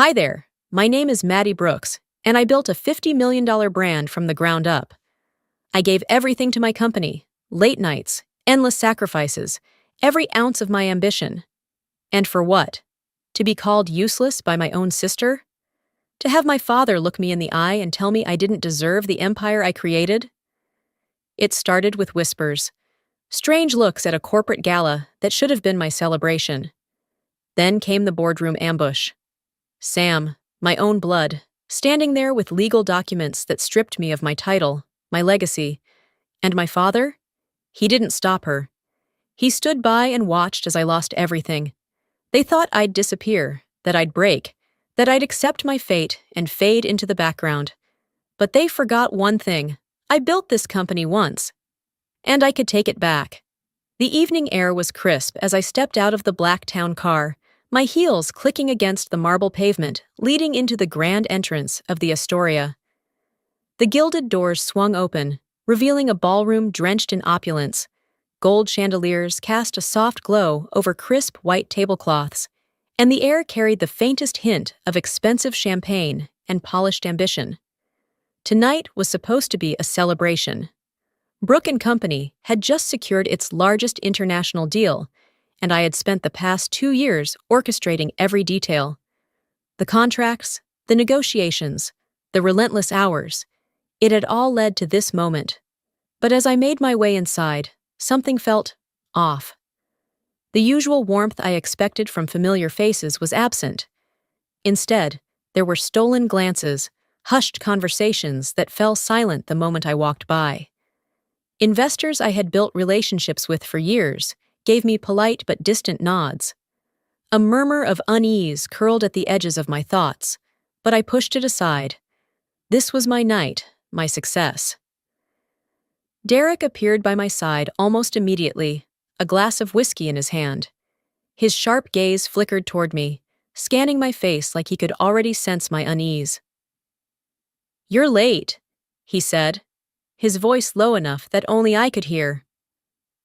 Hi there, my name is Maddie Brooks, and I built a $50 million brand from the ground up. I gave everything to my company, late nights, endless sacrifices, every ounce of my ambition. And for what? To be called useless by my own sister? To have my father look me in the eye and tell me I didn't deserve the empire I created? It started with whispers, strange looks at a corporate gala that should have been my celebration. Then came the boardroom ambush. Sam, my own blood, standing there with legal documents that stripped me of my title, my legacy. And my father? He didn't stop her. He stood by and watched as I lost everything. They thought I'd disappear, that I'd break, that I'd accept my fate and fade into the background. But they forgot one thing. I built this company once. And I could take it back. The evening air was crisp as I stepped out of the black town car, my heels clicking against the marble pavement leading into the grand entrance of the Astoria. The gilded doors swung open, revealing a ballroom drenched in opulence. Gold chandeliers cast a soft glow over crisp white tablecloths, and the air carried the faintest hint of expensive champagne and polished ambition. Tonight was supposed to be a celebration. Brooke & Company had just secured its largest international deal, and I had spent the past 2 years orchestrating every detail. The contracts, the negotiations, the relentless hours. It had all led to this moment. But as I made my way inside, something felt off. The usual warmth I expected from familiar faces was absent. Instead, there were stolen glances, hushed conversations that fell silent the moment I walked by. Investors I had built relationships with for years gave me polite but distant nods. A murmur of unease curled at the edges of my thoughts, but I pushed it aside. This was my night, my success. Derek appeared by my side almost immediately, a glass of whiskey in his hand. His sharp gaze flickered toward me, scanning my face like he could already sense my unease. "You're late," he said, his voice low enough that only I could hear.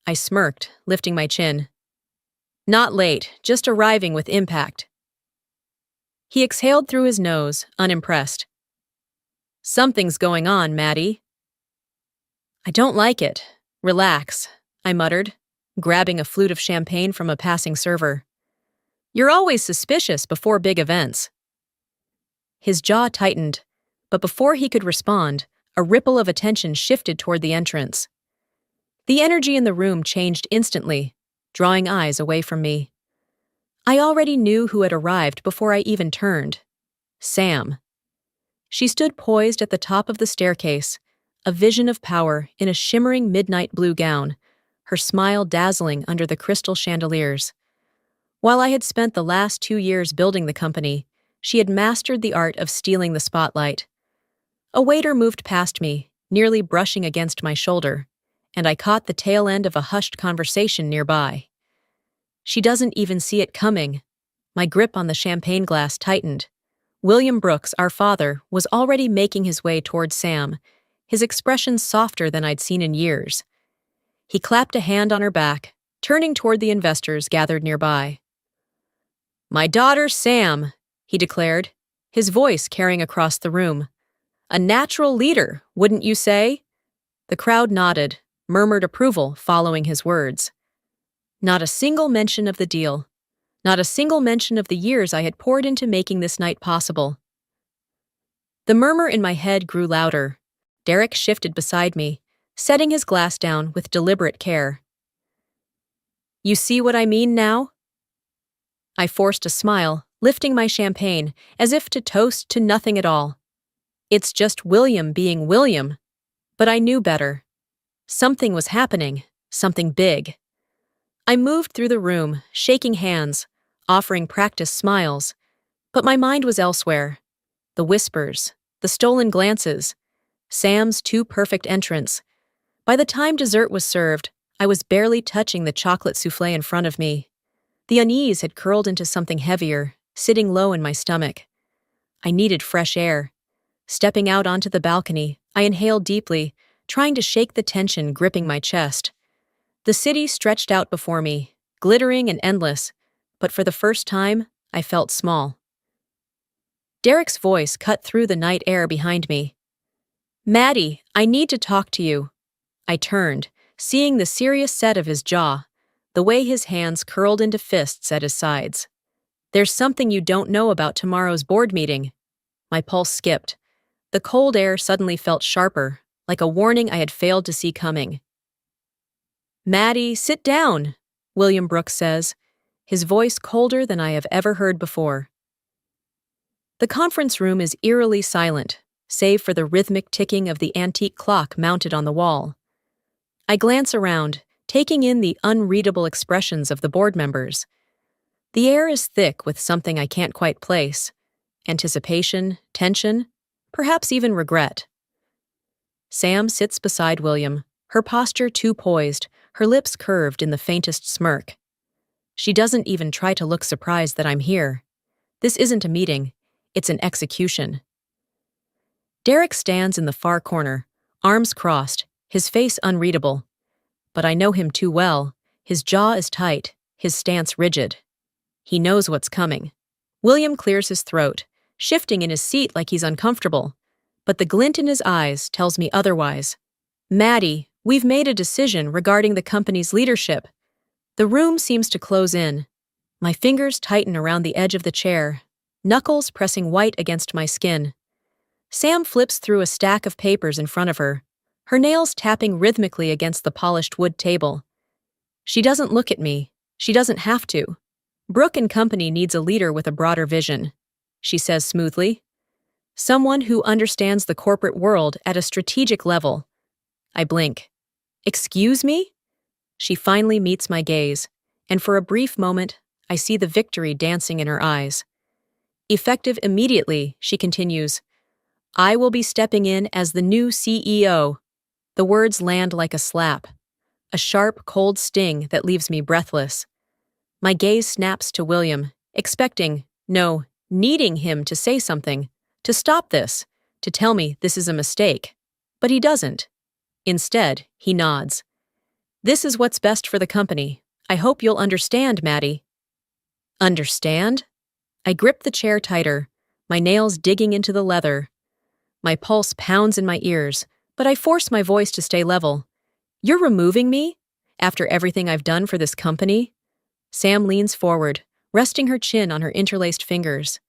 I smirked, lifting my chin. "Not late, just arriving with impact." He exhaled through his nose, unimpressed. "Something's going on, Maddie." "I don't like it. Relax," I muttered, grabbing a flute of champagne from a passing server. "You're always suspicious before big events." His jaw tightened, but before he could respond, a ripple of attention shifted toward the entrance. The energy in the room changed instantly, drawing eyes away from me. I already knew who had arrived before I even turned. Sam. She stood poised at the top of the staircase, a vision of power in a shimmering midnight blue gown, her smile dazzling under the crystal chandeliers. While I had spent the last 2 years building the company, she had mastered the art of stealing the spotlight. A waiter moved past me, nearly brushing against my shoulder, and I caught the tail end of a hushed conversation nearby. "She doesn't even see it coming." My grip on the champagne glass tightened. William Brooks, our father, was already making his way towards Sam, his expression softer than I'd seen in years. He clapped a hand on her back, turning toward the investors gathered nearby. "My daughter, Sam," he declared, his voice carrying across the room. "A natural leader, wouldn't you say?" The crowd nodded, murmured approval following his words. Not a single mention of the deal. Not a single mention of the years I had poured into making this night possible. The murmur in my head grew louder. Derek shifted beside me, setting his glass down with deliberate care. "You see what I mean now?" I forced a smile, lifting my champagne, as if to toast to nothing at all. It's just William being William. But I knew better. Something was happening, something big. I moved through the room, shaking hands, offering practice smiles, but my mind was elsewhere. The whispers, the stolen glances, Sam's too-perfect entrance. By the time dessert was served, I was barely touching the chocolate soufflé in front of me. The unease had curled into something heavier, sitting low in my stomach. I needed fresh air. Stepping out onto the balcony, I inhaled deeply, trying to shake the tension gripping my chest. The city stretched out before me, glittering and endless, but for the first time, I felt small. Derek's voice cut through the night air behind me. "Maddie, I need to talk to you." I turned, seeing the serious set of his jaw, the way his hands curled into fists at his sides. "There's something you don't know about tomorrow's board meeting." My pulse skipped. The cold air suddenly felt sharper, like a warning I had failed to see coming. "Maddie, sit down," William Brooks says, his voice colder than I have ever heard before. The conference room is eerily silent, save for the rhythmic ticking of the antique clock mounted on the wall. I glance around, taking in the unreadable expressions of the board members. The air is thick with something I can't quite place. Anticipation, tension, perhaps even regret. Sam sits beside William, her posture too poised, her lips curved in the faintest smirk. She doesn't even try to look surprised that I'm here. This isn't a meeting, it's an execution. Derek stands in the far corner, arms crossed, his face unreadable. But I know him too well. His jaw is tight, his stance rigid. He knows what's coming. William clears his throat, shifting in his seat like he's uncomfortable. But the glint in his eyes tells me otherwise. "Maddie, we've made a decision regarding the company's leadership." The room seems to close in. My fingers tighten around the edge of the chair, knuckles pressing white against my skin. Sam flips through a stack of papers in front of her, her nails tapping rhythmically against the polished wood table. She doesn't look at me. She doesn't have to. "Brook and Company needs a leader with a broader vision," she says smoothly. "Someone who understands the corporate world at a strategic level." I blink. "Excuse me?" She finally meets my gaze, and for a brief moment, I see the victory dancing in her eyes. "Effective immediately," she continues. "I will be stepping in as the new CEO." The words land like a slap, a sharp, cold sting that leaves me breathless. My gaze snaps to William, expecting, no, needing him to say something, to stop this, to tell me this is a mistake. But he doesn't. Instead, he nods. "This is what's best for the company. I hope you'll understand, Maddie." Understand? I grip the chair tighter, my nails digging into the leather. My pulse pounds in my ears, but I force my voice to stay level. "You're removing me? After everything I've done for this company?" Sam leans forward, resting her chin on her interlaced fingers.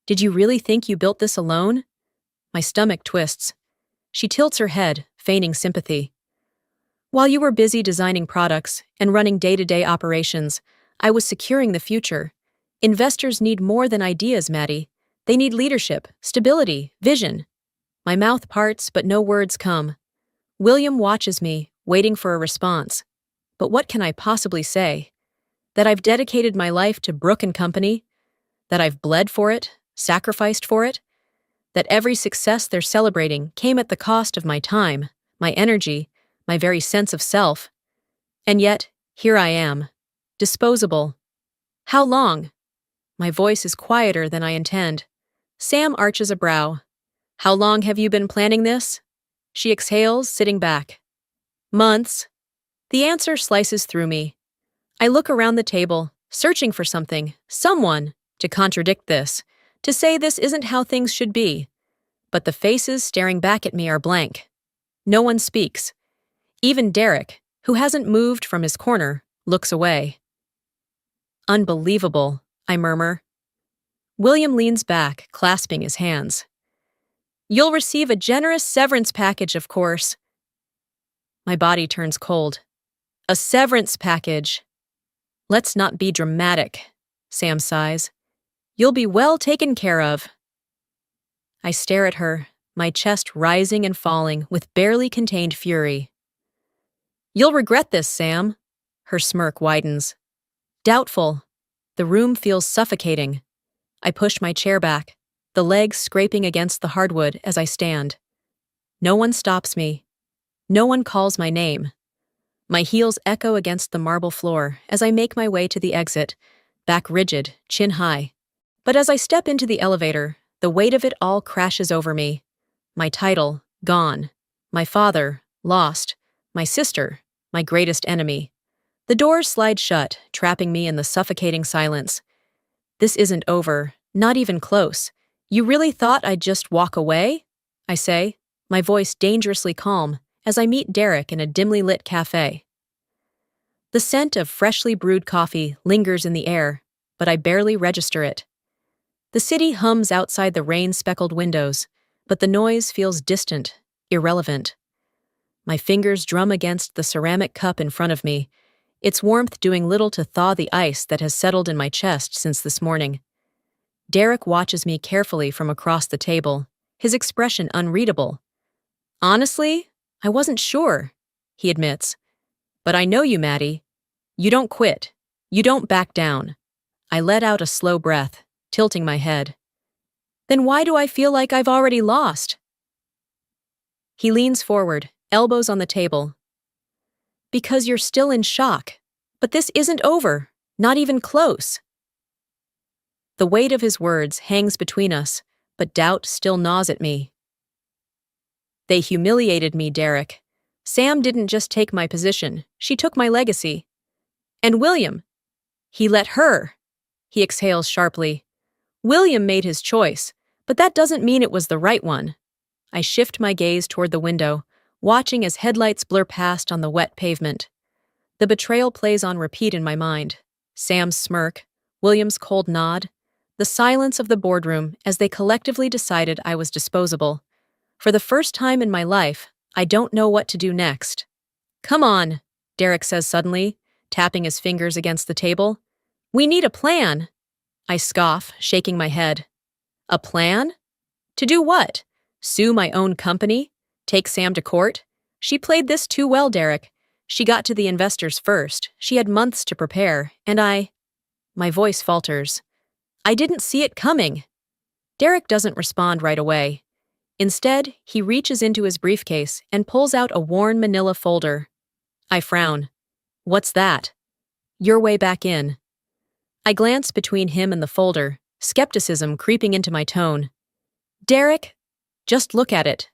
"Did you really think you built this alone?" My stomach twists. She tilts her head, feigning sympathy. "While you were busy designing products and running day-to-day operations, I was securing the future. Investors need more than ideas, Maddie. They need leadership, stability, vision." My mouth parts, but no words come. William watches me, waiting for a response. But what can I possibly say? That I've dedicated my life to Brook and Company? That I've bled for it, sacrificed for it? That every success they're celebrating came at the cost of my time, my energy, my very sense of self? And yet, here I am, disposable. "How long?" My voice is quieter than I intend. Sam arches a brow. "How long have you been planning this?" She exhales, sitting back. "Months." The answer slices through me. I look around the table, searching for something, someone, to contradict this, to say this isn't how things should be. But the faces staring back at me are blank. No one speaks. Even Derek, who hasn't moved from his corner, looks away. "Unbelievable," I murmur. William leans back, clasping his hands. "You'll receive a generous severance package, of course." My body turns cold. "A severance package." "Let's not be dramatic," Sam sighs. "You'll be well taken care of." I stare at her, my chest rising and falling with barely contained fury. "You'll regret this, Sam." Her smirk widens. Doubtful. The room feels suffocating. I push my chair back, the legs scraping against the hardwood as I stand. No one stops me. No one calls my name. My heels echo against the marble floor as I make my way to the exit, back rigid, chin high. But as I step into the elevator, the weight of it all crashes over me. My title, gone. My father, lost. My sister, my greatest enemy. The doors slide shut, trapping me in the suffocating silence. This isn't over, not even close. You really thought I'd just walk away? I say, my voice dangerously calm, as I meet Derek in a dimly lit cafe. The scent of freshly brewed coffee lingers in the air, but I barely register it. The city hums outside the rain-speckled windows, but the noise feels distant, irrelevant. My fingers drum against the ceramic cup in front of me, its warmth doing little to thaw the ice that has settled in my chest since this morning. Derek watches me carefully from across the table, his expression unreadable. Honestly, I wasn't sure, he admits. But I know you, Maddie. You don't quit. You don't back down. I let out a slow breath, tilting my head. Then why do I feel like I've already lost? He leans forward, elbows on the table. Because you're still in shock. But this isn't over, not even close. The weight of his words hangs between us, but doubt still gnaws at me. They humiliated me, Derek. Sam didn't just take my position, she took my legacy. And William. He let her. He exhales sharply. William made his choice, but that doesn't mean it was the right one. I shift my gaze toward the window, watching as headlights blur past on the wet pavement. The betrayal plays on repeat in my mind. Sam's smirk, William's cold nod, the silence of the boardroom as they collectively decided I was disposable. For the first time in my life, I don't know what to do next. Come on, Derek says suddenly, tapping his fingers against the table. We need a plan. I scoff, shaking my head. A plan? To do what? Sue my own company? Take Sam to court? She played this too well, Derek. She got to the investors first. She had months to prepare, and My voice falters. I didn't see it coming. Derek doesn't respond right away. Instead, he reaches into his briefcase and pulls out a worn manila folder. I frown. What's that? Your way back in. I glance between him and the folder, skepticism creeping into my tone. Derek, just look at it.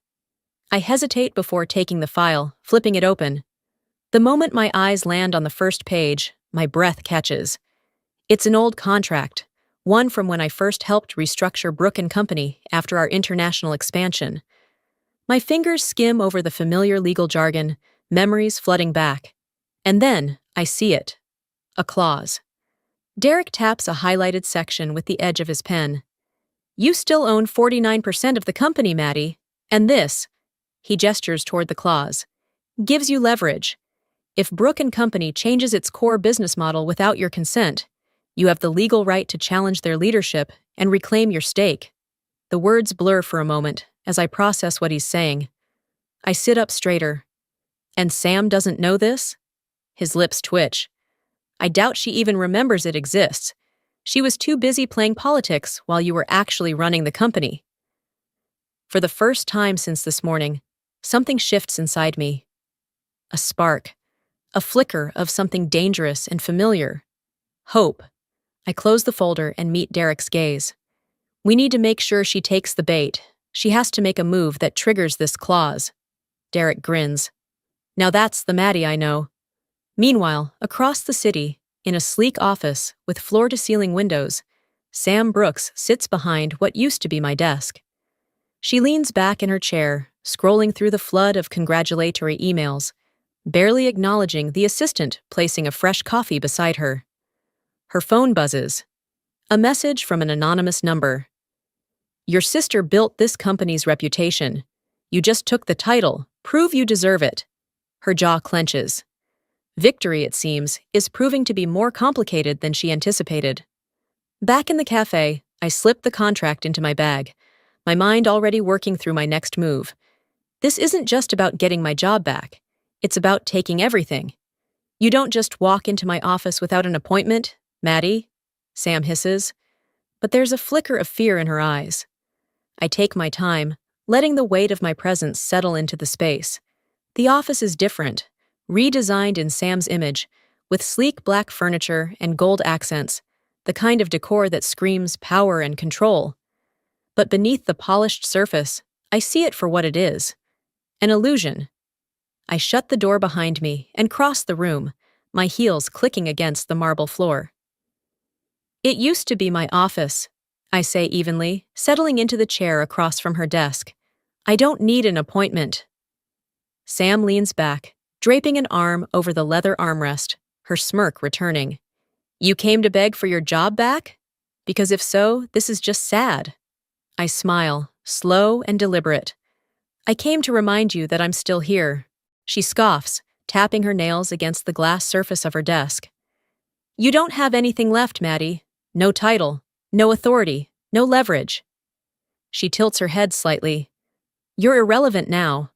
I hesitate before taking the file, flipping it open. The moment my eyes land on the first page, my breath catches. It's an old contract, one from when I first helped restructure Brook & Company after our international expansion. My fingers skim over the familiar legal jargon, memories flooding back. And then, I see it. A clause. Derek taps a highlighted section with the edge of his pen. You still own 49% of the company, Maddie. And this, he gestures toward the clause, gives you leverage. If Brook & Company changes its core business model without your consent, you have the legal right to challenge their leadership and reclaim your stake. The words blur for a moment as I process what he's saying. I sit up straighter. And Sam doesn't know this? His lips twitch. I doubt she even remembers it exists. She was too busy playing politics while you were actually running the company. For the first time since this morning, something shifts inside me. A spark. A flicker of something dangerous and familiar. Hope. I close the folder and meet Derek's gaze. We need to make sure she takes the bait. She has to make a move that triggers this clause. Derek grins. Now that's the Maddie I know. Meanwhile, across the city, in a sleek office with floor-to-ceiling windows, Sam Brooks sits behind what used to be my desk. She leans back in her chair, scrolling through the flood of congratulatory emails, barely acknowledging the assistant placing a fresh coffee beside her. Her phone buzzes. A message from an anonymous number. Your sister built this company's reputation. You just took the title. Prove you deserve it. Her jaw clenches. Victory, it seems, is proving to be more complicated than she anticipated. Back in the cafe, I slip the contract into my bag, my mind already working through my next move. This isn't just about getting my job back. It's about taking everything. You don't just walk into my office without an appointment, Maddie, Sam hisses. But there's a flicker of fear in her eyes. I take my time, letting the weight of my presence settle into the space. The office is different. Redesigned in Sam's image, with sleek black furniture and gold accents, the kind of decor that screams power and control. But beneath the polished surface, I see it for what it is. An illusion. I shut the door behind me and cross the room, my heels clicking against the marble floor. It used to be my office, I say evenly, settling into the chair across from her desk. I don't need an appointment. Sam leans back, draping an arm over the leather armrest, her smirk returning. You came to beg for your job back? Because if so, this is just sad. I smile, slow and deliberate. I came to remind you that I'm still here. She scoffs, tapping her nails against the glass surface of her desk. You don't have anything left, Maddie. No title, no authority, no leverage. She tilts her head slightly. You're irrelevant now.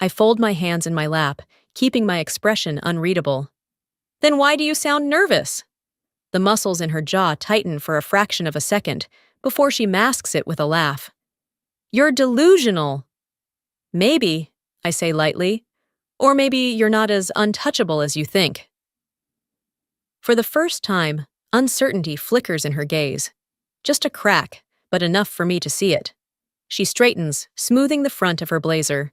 I fold my hands in my lap, keeping my expression unreadable. Then why do you sound nervous? The muscles in her jaw tighten for a fraction of a second before she masks it with a laugh. You're delusional. Maybe, I say lightly, or maybe you're not as untouchable as you think. For the first time, uncertainty flickers in her gaze. Just a crack, but enough for me to see it. She straightens, smoothing the front of her blazer.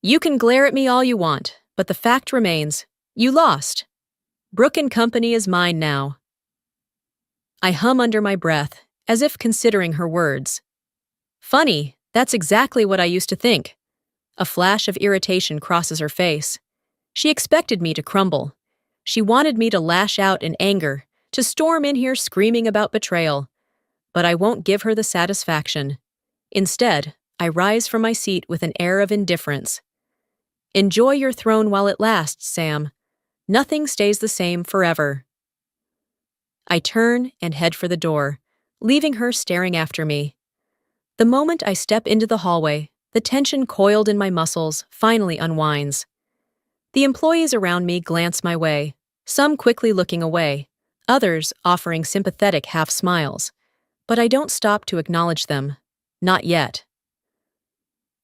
You can glare at me all you want, but the fact remains, you lost. Brooke & Company is mine now. I hum under my breath, as if considering her words. Funny, that's exactly what I used to think. A flash of irritation crosses her face. She expected me to crumble. She wanted me to lash out in anger, to storm in here screaming about betrayal. But I won't give her the satisfaction. Instead, I rise from my seat with an air of indifference. Enjoy your throne while it lasts, Sam. Nothing stays the same forever. I turn and head for the door, leaving her staring after me. The moment I step into the hallway, the tension coiled in my muscles finally unwinds. The employees around me glance my way, some quickly looking away, others offering sympathetic half-smiles. But I don't stop to acknowledge them. Not yet.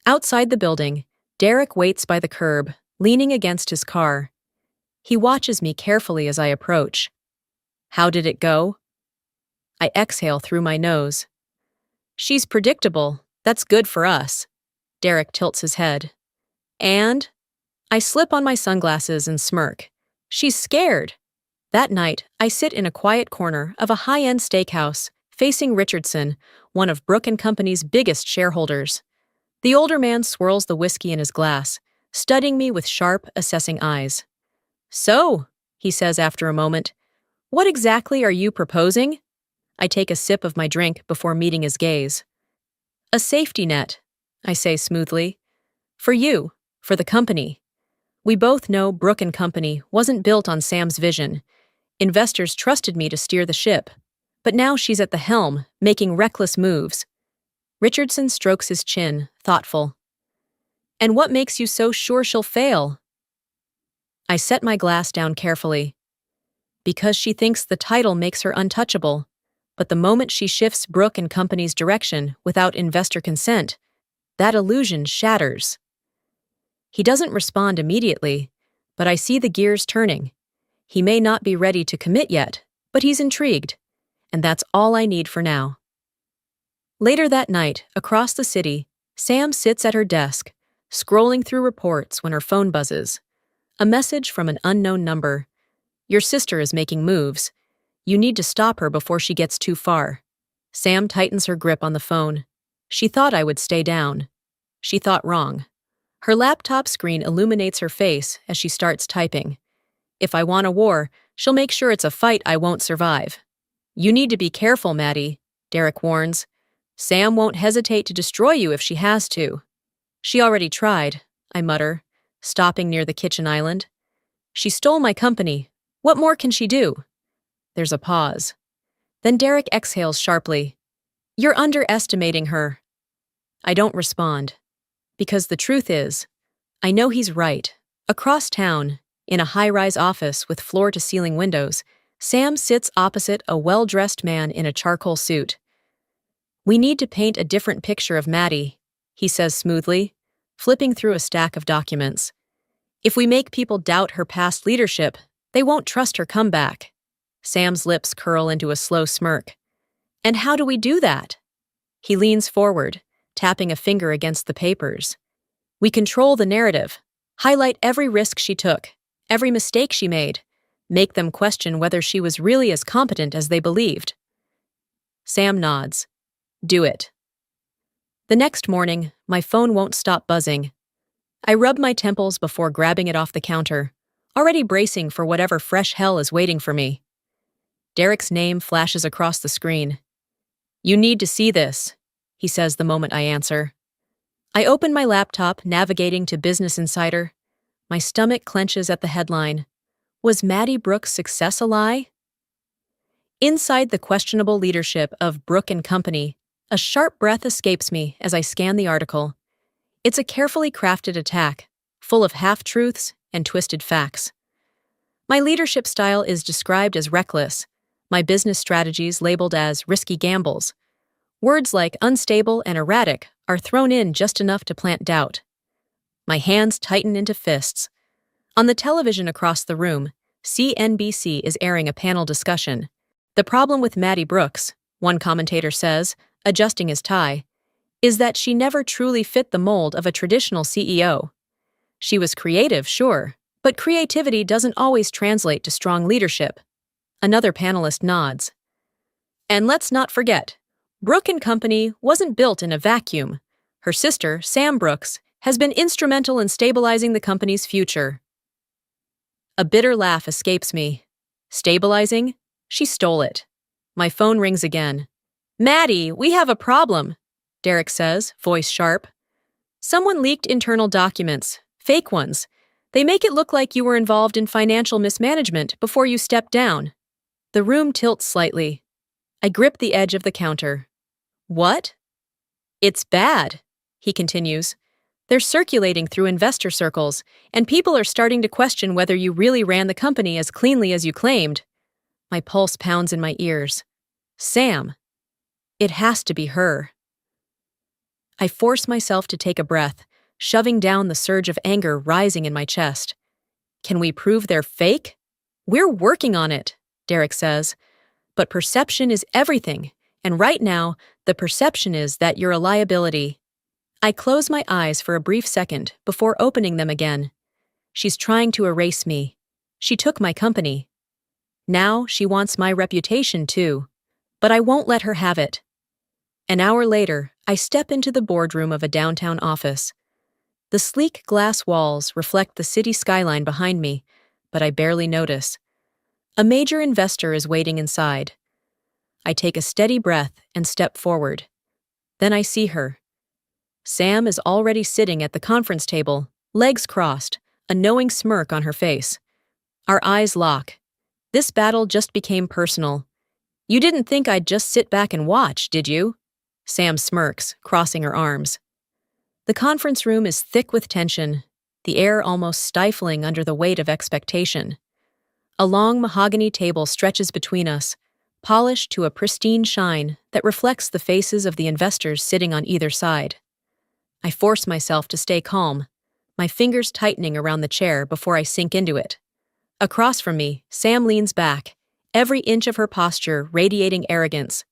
Outside the building, Derek waits by the curb, leaning against his car. He watches me carefully as I approach. How did it go? I exhale through my nose. She's predictable. That's good for us. Derek tilts his head. And? I slip on my sunglasses and smirk. She's scared. That night, I sit in a quiet corner of a high-end steakhouse, facing Richardson, one of Brooke & Company's biggest shareholders. The older man swirls the whiskey in his glass, studying me with sharp, assessing eyes. So, he says after a moment, what exactly are you proposing? I take a sip of my drink before meeting his gaze. A safety net, I say smoothly. For you, for the company. We both know Brooke & Company wasn't built on Sam's vision. Investors trusted me to steer the ship. But now she's at the helm, making reckless moves. Richardson strokes his chin, thoughtful. And what makes you so sure she'll fail? I set my glass down carefully. Because she thinks the title makes her untouchable. But the moment she shifts Brooke & Company's direction without investor consent, that illusion shatters. He doesn't respond immediately, but I see the gears turning. He may not be ready to commit yet, but he's intrigued. And that's all I need for now. Later that night, across the city, Sam sits at her desk, scrolling through reports when her phone buzzes. A message from an unknown number. Your sister is making moves. You need to stop her before she gets too far. Sam tightens her grip on the phone. She thought I would stay down. She thought wrong. Her laptop screen illuminates her face as she starts typing. If I want a war, she'll make sure it's a fight I won't survive. You need to be careful, Maddie, Derek warns. Sam won't hesitate to destroy you if she has to. She already tried, I mutter, stopping near the kitchen island. She stole my company. What more can she do? There's a pause. Then Derek exhales sharply. You're underestimating her. I don't respond. Because the truth is, I know he's right. Across town, in a high-rise office with floor-to-ceiling windows, Sam sits opposite a well-dressed man in a charcoal suit. We need to paint a different picture of Maddie, he says smoothly, flipping through a stack of documents. If we make people doubt her past leadership, they won't trust her comeback. Sam's lips curl into a slow smirk. And how do we do that? He leans forward, tapping a finger against the papers. We control the narrative, highlight every risk she took, every mistake she made, make them question whether she was really as competent as they believed. Sam nods. Do it. The next morning, my phone won't stop buzzing. I rub my temples before grabbing it off the counter, already bracing for whatever fresh hell is waiting for me. Derek's name flashes across the screen. "You need to see this," he says the moment I answer. I open my laptop, navigating to Business Insider. My stomach clenches at the headline. Was Maddie Brooks' success a lie? Inside the questionable leadership of Brooke and Company, a sharp breath escapes me as I scan the article. It's a carefully crafted attack, full of half-truths and twisted facts. My leadership style is described as reckless, my business strategies labeled as risky gambles. Words like unstable and erratic are thrown in just enough to plant doubt. My hands tighten into fists. On the television across the room, CNBC is airing a panel discussion. The problem with Maddie Brooks, one commentator says, adjusting his tie, is that she never truly fit the mold of a traditional CEO. She was creative, sure, but creativity doesn't always translate to strong leadership. Another panelist nods. And let's not forget, Brooke and Company wasn't built in a vacuum. Her sister, Sam Brooks, has been instrumental in stabilizing the company's future. A bitter laugh escapes me. Stabilizing? She stole it. My phone rings again. "Maddie, we have a problem," Derek says, voice sharp. "Someone leaked internal documents, fake ones. They make it look like you were involved in financial mismanagement before you stepped down." The room tilts slightly. I grip the edge of the counter. "What?" "It's bad," he continues. "They're circulating through investor circles, and people are starting to question whether you really ran the company as cleanly as you claimed." My pulse pounds in my ears. Sam. It has to be her. I force myself to take a breath, shoving down the surge of anger rising in my chest. "Can we prove they're fake?" "We're working on it," Derek says. "But perception is everything, and right now, the perception is that you're a liability." I close my eyes for a brief second before opening them again. She's trying to erase me. She took my company. Now she wants my reputation too, but I won't let her have it. An hour later, I step into the boardroom of a downtown office. The sleek glass walls reflect the city skyline behind me, but I barely notice. A major investor is waiting inside. I take a steady breath and step forward. Then I see her. Sam is already sitting at the conference table, legs crossed, a knowing smirk on her face. Our eyes lock. This battle just became personal. "You didn't think I'd just sit back and watch, did you?" Sam smirks, crossing her arms. The conference room is thick with tension, the air almost stifling under the weight of expectation. A long mahogany table stretches between us, polished to a pristine shine that reflects the faces of the investors sitting on either side. I force myself to stay calm, my fingers tightening around the chair before I sink into it. Across from me, Sam leans back, every inch of her posture radiating arrogance.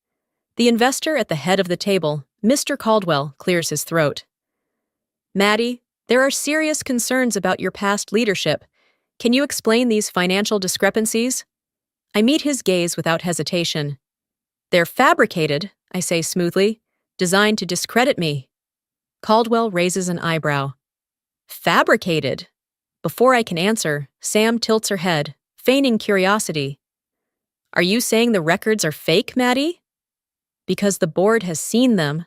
The investor at the head of the table, Mr. Caldwell, clears his throat. "Maddie, there are serious concerns about your past leadership. Can you explain these financial discrepancies?" I meet his gaze without hesitation. "They're fabricated," I say smoothly, "designed to discredit me." Caldwell raises an eyebrow. "Fabricated?" Before I can answer, Sam tilts her head, feigning curiosity. "Are you saying the records are fake, Maddie?" "Because the board has seen them."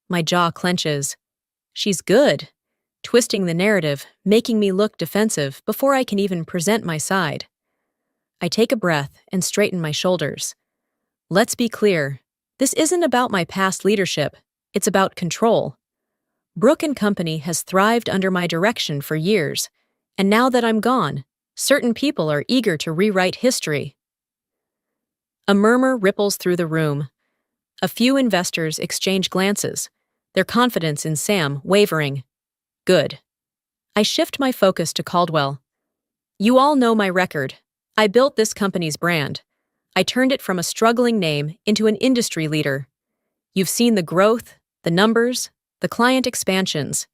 My jaw clenches. She's good, twisting the narrative, making me look defensive before I can even present my side. I take a breath and straighten my shoulders. Let's be clear, this isn't about my past leadership, it's about control. Brooke and Company has thrived under my direction for years, and now that I'm gone, certain people are eager to rewrite history. A murmur ripples through the room. A few investors exchange glances, their confidence in Sam wavering. Good. I shift my focus to Caldwell. "You all know my record. I built this company's brand. I turned it from a struggling name into an industry leader. You've seen the growth, the numbers, the client expansions.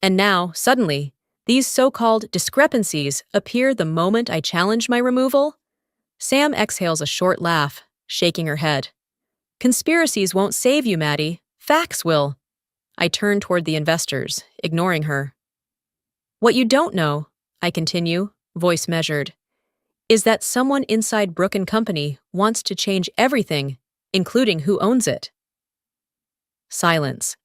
And now, suddenly, these so-called discrepancies appear the moment I challenge my removal?" Sam exhales a short laugh, shaking her head. "Conspiracies won't save you, Maddie. Facts will. I turn toward the investors, ignoring her. What you don't know, I continue, voice measured, is that someone inside Brook & Company wants to change everything, including who owns it. Silence.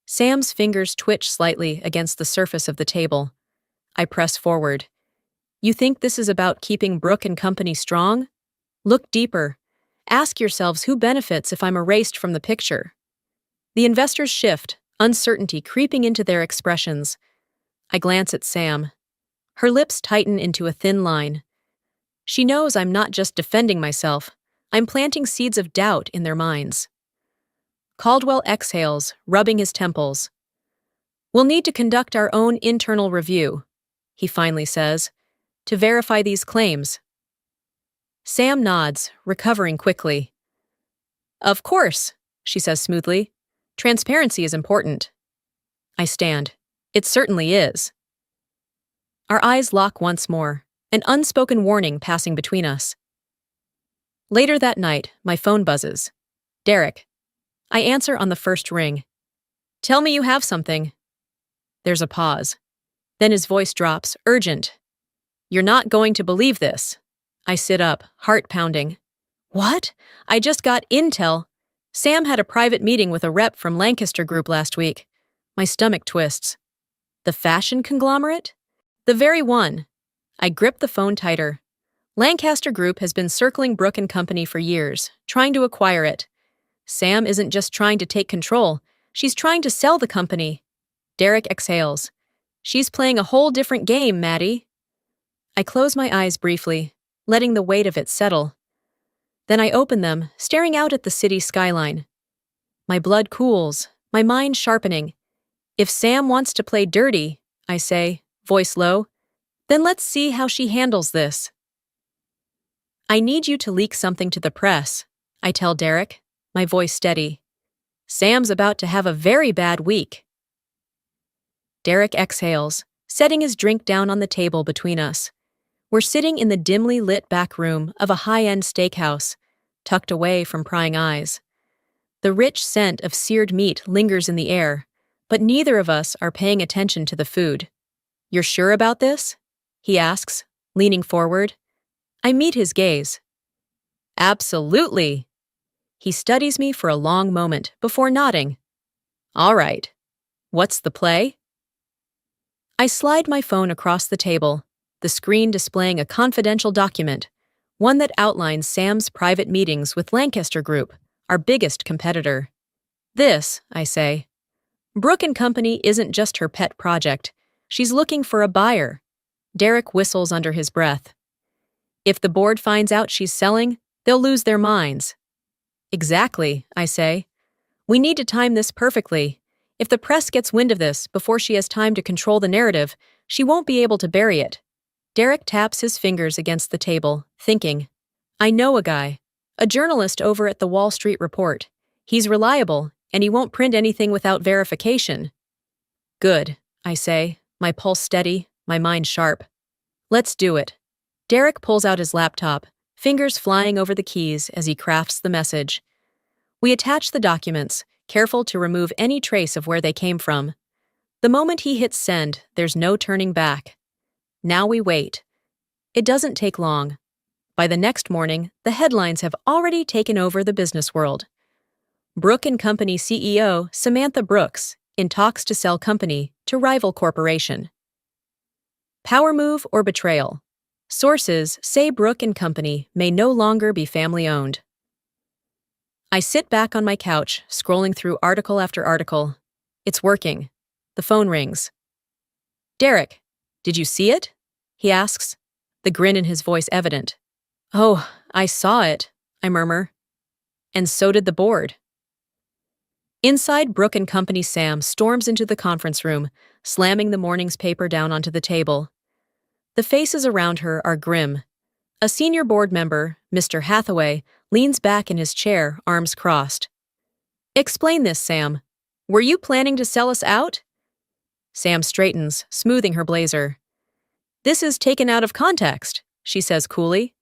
Sam's fingers twitch slightly against the surface of the table. I press forward. You think this is about keeping Brook & Company strong? Look deeper. Ask yourselves who benefits if I'm erased from the picture. The investors shift, uncertainty creeping into their expressions. I glance at Sam. Her lips tighten into a thin line. She knows I'm not just defending myself. I'm planting seeds of doubt in their minds. Caldwell exhales, rubbing his temples. We'll need to conduct our own internal review, he finally says, to verify these claims. Sam nods, recovering quickly. Of course, she says smoothly. Transparency is important. I stand. It certainly is. Our eyes lock once more, an unspoken warning passing between us. Later that night, my phone buzzes. Derek. I answer on the first ring. Tell me you have something. There's a pause. Then his voice drops, urgent. You're not going to believe this. I sit up, heart pounding. What? I just got intel. Sam had a private meeting with a rep from Lancaster Group last week. My stomach twists. The fashion conglomerate? The very one. I grip the phone tighter. Lancaster Group has been circling Brook & Company for years, trying to acquire it. Sam isn't just trying to take control, she's trying to sell the company. Derek exhales. She's playing a whole different game, Maddie. I close my eyes briefly, letting the weight of it settle. Then I open them, staring out at the city skyline. My blood cools, my mind sharpening. If Sam wants to play dirty, I say, voice low, then let's see how she handles this. I need you to leak something to the press, I tell Derek, my voice steady. Sam's about to have a very bad week. Derek exhales, setting his drink down on the table between us. We're sitting in the dimly lit back room of a high-end steakhouse, tucked away from prying eyes. The rich scent of seared meat lingers in the air, but neither of us are paying attention to the food. You're sure about this? He asks, leaning forward. I meet his gaze. Absolutely. He studies me for a long moment before nodding. All right. What's the play? I slide my phone across the table, the screen displaying a confidential document, one that outlines Sam's private meetings with Lancaster Group, our biggest competitor. This, I say. Brook & Company isn't just her pet project. She's looking for a buyer. Derek whistles under his breath. If the board finds out she's selling, they'll lose their minds. Exactly, I say. We need to time this perfectly. If the press gets wind of this before she has time to control the narrative, she won't be able to bury it. Derek taps his fingers against the table, thinking. I know a guy. A journalist over at the Wall Street Report. He's reliable, and he won't print anything without verification. Good, I say, my pulse steady, my mind sharp. Let's do it. Derek pulls out his laptop, fingers flying over the keys as he crafts the message. We attach the documents, careful to remove any trace of where they came from. The moment he hits send, there's no turning back. Now we wait. It doesn't take long. By the next morning, the headlines have already taken over the business world. Brook & Company CEO Samantha Brooks in talks to sell company to rival corporation. Power move or betrayal? Sources say Brook & Company may no longer be family-owned. I sit back on my couch, scrolling through article after article. It's working. The phone rings. Derek, did you see it? He asks, the grin in his voice evident. Oh, I saw it, I murmur. And so did the board. Inside Brook & Company, Sam storms into the conference room, slamming the morning's paper down onto the table. The faces around her are grim. A senior board member, Mr. Hathaway, leans back in his chair, arms crossed. Explain this, Sam. Were you planning to sell us out? Sam straightens, smoothing her blazer. This is taken out of context, she says coolly.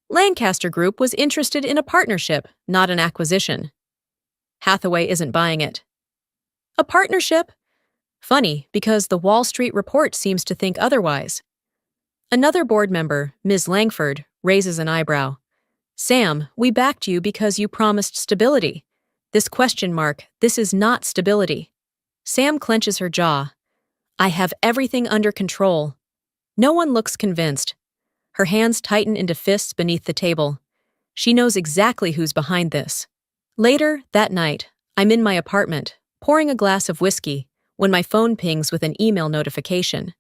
Lancaster Group was interested in a partnership, not an acquisition. Hathaway isn't buying it. A partnership? Funny, because the Wall Street report seems to think otherwise. Another board member, Ms. Langford, raises an eyebrow. Sam, we backed you because you promised stability. This is not stability. Sam clenches her jaw. I have everything under control. No one looks convinced. Her hands tighten into fists beneath the table. She knows exactly who's behind this. Later, that night, I'm in my apartment, pouring a glass of whiskey, when my phone pings with an email notification.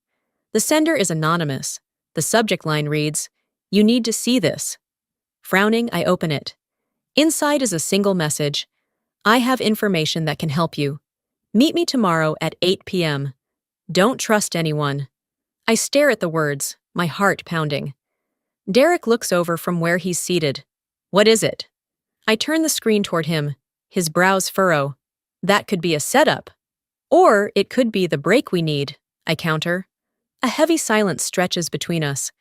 The sender is anonymous. The subject line reads, "You need to see this." Frowning, I open it. Inside is a single message. I have information that can help you. Meet me tomorrow at 8 p.m. Don't trust anyone. I stare at the words, my heart pounding. Derek looks over from where he's seated. What is it? I turn the screen toward him. His brows furrow. That could be a setup. Or it could be the break we need, I counter. A heavy silence stretches between us.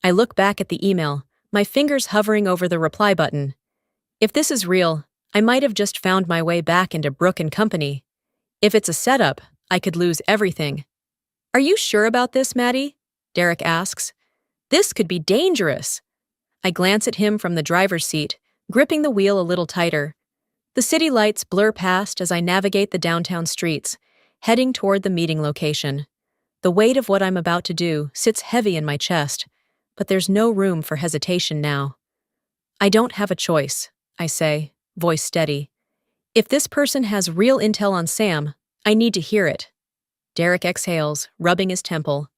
I look back at the email, my fingers hovering over the reply button. If this is real, I might have just found my way back into Brooke and Company. If it's a setup, I could lose everything. Are you sure about this, Maddie? Derek asks. This could be dangerous. I glance at him from the driver's seat, gripping the wheel a little tighter. The city lights blur past as I navigate the downtown streets, heading toward the meeting location. The weight of what I'm about to do sits heavy in my chest, but there's no room for hesitation now. I don't have a choice, I say, voice steady. If this person has real intel on Sam, I need to hear it. Derek exhales, rubbing his temple.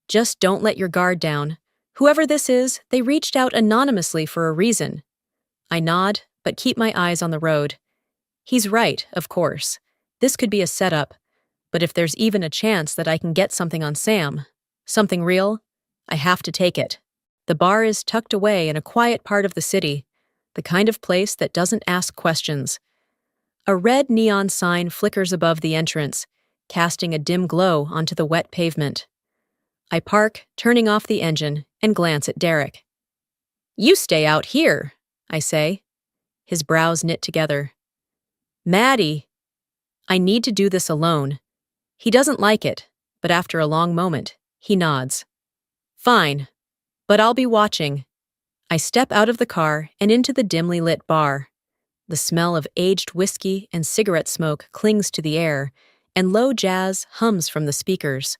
Just don't let your guard down. Whoever this is, they reached out anonymously for a reason. I nod, but keep my eyes on the road. He's right, of course. This could be a setup, but if there's even a chance that I can get something on Sam, something real, I have to take it. The bar is tucked away in a quiet part of the city, the kind of place that doesn't ask questions. A red neon sign flickers above the entrance, casting a dim glow onto the wet pavement. I park, turning off the engine, and glance at Derek. You stay out here, I say. His brows knit together. Maddie. I need to do this alone. He doesn't like it, but after a long moment, he nods. Fine, but I'll be watching. I step out of the car and into the dimly lit bar. The smell of aged whiskey and cigarette smoke clings to the air, and low jazz hums from the speakers.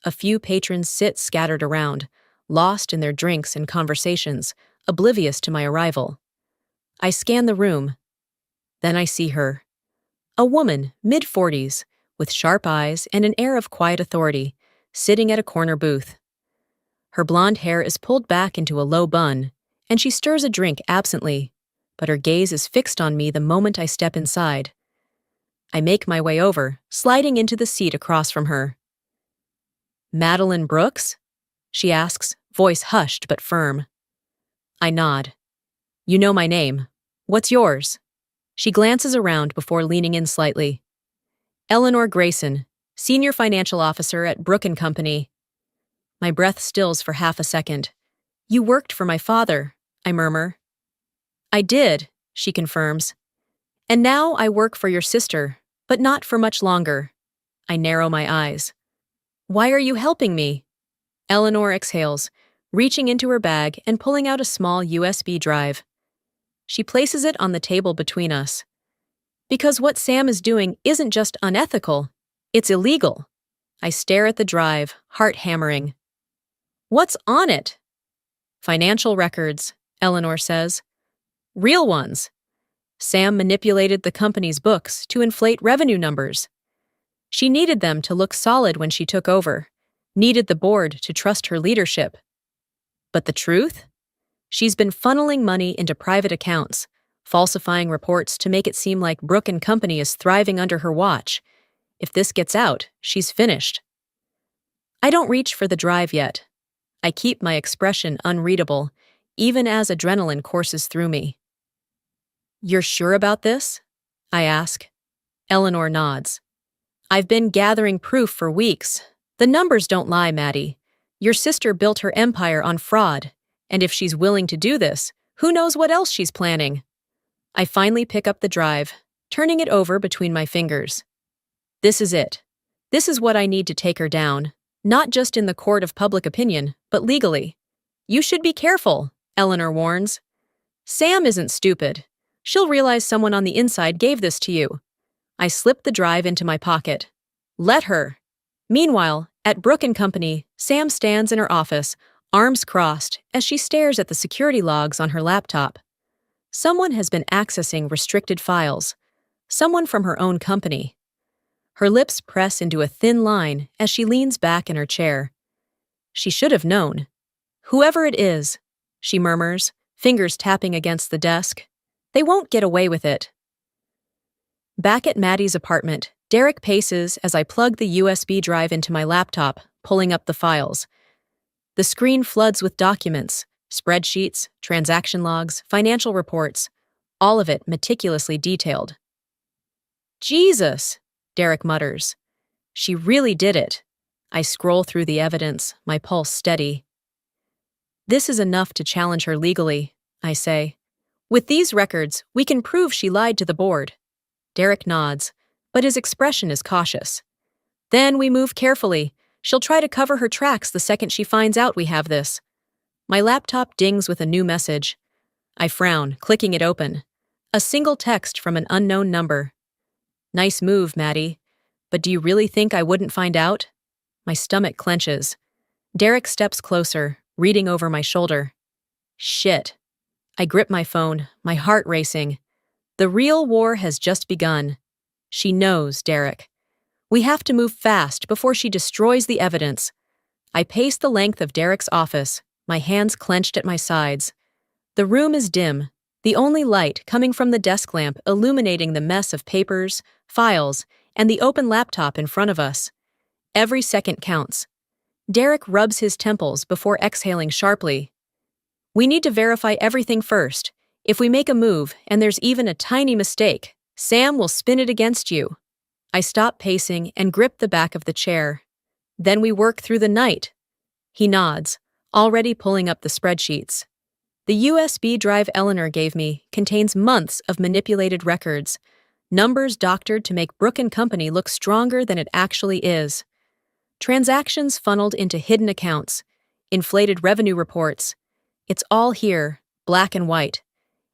A few patrons sit scattered around, lost in their drinks and conversations, oblivious to my arrival. I scan the room. Then I see her. A woman, mid-40s, with sharp eyes and an air of quiet authority, sitting at a corner booth. Her blonde hair is pulled back into a low bun, and she stirs a drink absently, but her gaze is fixed on me the moment I step inside. I make my way over, sliding into the seat across from her. Madeline Brooks? She asks, voice hushed but firm. I nod. You know my name. What's yours? She glances around before leaning in slightly. Eleanor Grayson, Senior Financial Officer at Brooke & Company. My breath stills for half a second. You worked for my father, I murmur. I did, she confirms. And now I work for your sister, but not for much longer. I narrow my eyes. Why are you helping me? Eleanor exhales, reaching into her bag and pulling out a small USB drive. She places it on the table between us. Because what Sam is doing isn't just unethical, it's illegal. I stare at the drive, heart hammering. What's on it? Financial records, Eleanor says. Real ones. Sam manipulated the company's books to inflate revenue numbers. She needed them to look solid when she took over, needed the board to trust her leadership. But the truth? She's been funneling money into private accounts, falsifying reports to make it seem like Brooke & Company is thriving under her watch. If this gets out, she's finished. I don't reach for the drive yet. I keep my expression unreadable, even as adrenaline courses through me. You're sure about this? I ask. Eleanor nods. I've been gathering proof for weeks. The numbers don't lie, Maddie. Your sister built her empire on fraud, and if she's willing to do this, who knows what else she's planning? I finally pick up the drive, turning it over between my fingers. This is it. This is what I need to take her down, not just in the court of public opinion, but legally. You should be careful, Eleanor warns. Sam isn't stupid. She'll realize someone on the inside gave this to you. I slip the drive into my pocket. Let her. Meanwhile, at Brooke & Company, Sam stands in her office, arms crossed, as she stares at the security logs on her laptop. Someone has been accessing restricted files. Someone from her own company. Her lips press into a thin line as she leans back in her chair. She should have known. Whoever it is, she murmurs, fingers tapping against the desk. They won't get away with it. Back at Maddie's apartment, Derek paces as I plug the USB drive into my laptop, pulling up the files. The screen floods with documents, spreadsheets, transaction logs, financial reports, all of it meticulously detailed. Jesus, Derek mutters. She really did it. I scroll through the evidence, my pulse steady. This is enough to challenge her legally, I say. With these records, we can prove she lied to the board. Derek nods, but his expression is cautious. Then we move carefully. She'll try to cover her tracks the second she finds out we have this. My laptop dings with a new message. I frown, clicking it open. A single text from an unknown number. Nice move, Maddie. But do you really think I wouldn't find out? My stomach clenches. Derek steps closer, reading over my shoulder. Shit. I grip my phone, my heart racing. The real war has just begun. She knows, Derek. We have to move fast before she destroys the evidence. I pace the length of Derek's office, my hands clenched at my sides. The room is dim, the only light coming from the desk lamp illuminating the mess of papers, files, and the open laptop in front of us. Every second counts. Derek rubs his temples before exhaling sharply. We need to verify everything first. If we make a move, and there's even a tiny mistake, Sam will spin it against you. I stop pacing and grip the back of the chair. Then we work through the night. He nods, already pulling up the spreadsheets. The USB drive Eleanor gave me contains months of manipulated records, numbers doctored to make Brooke & Company look stronger than it actually is. Transactions funneled into hidden accounts, inflated revenue reports. It's all here, black and white.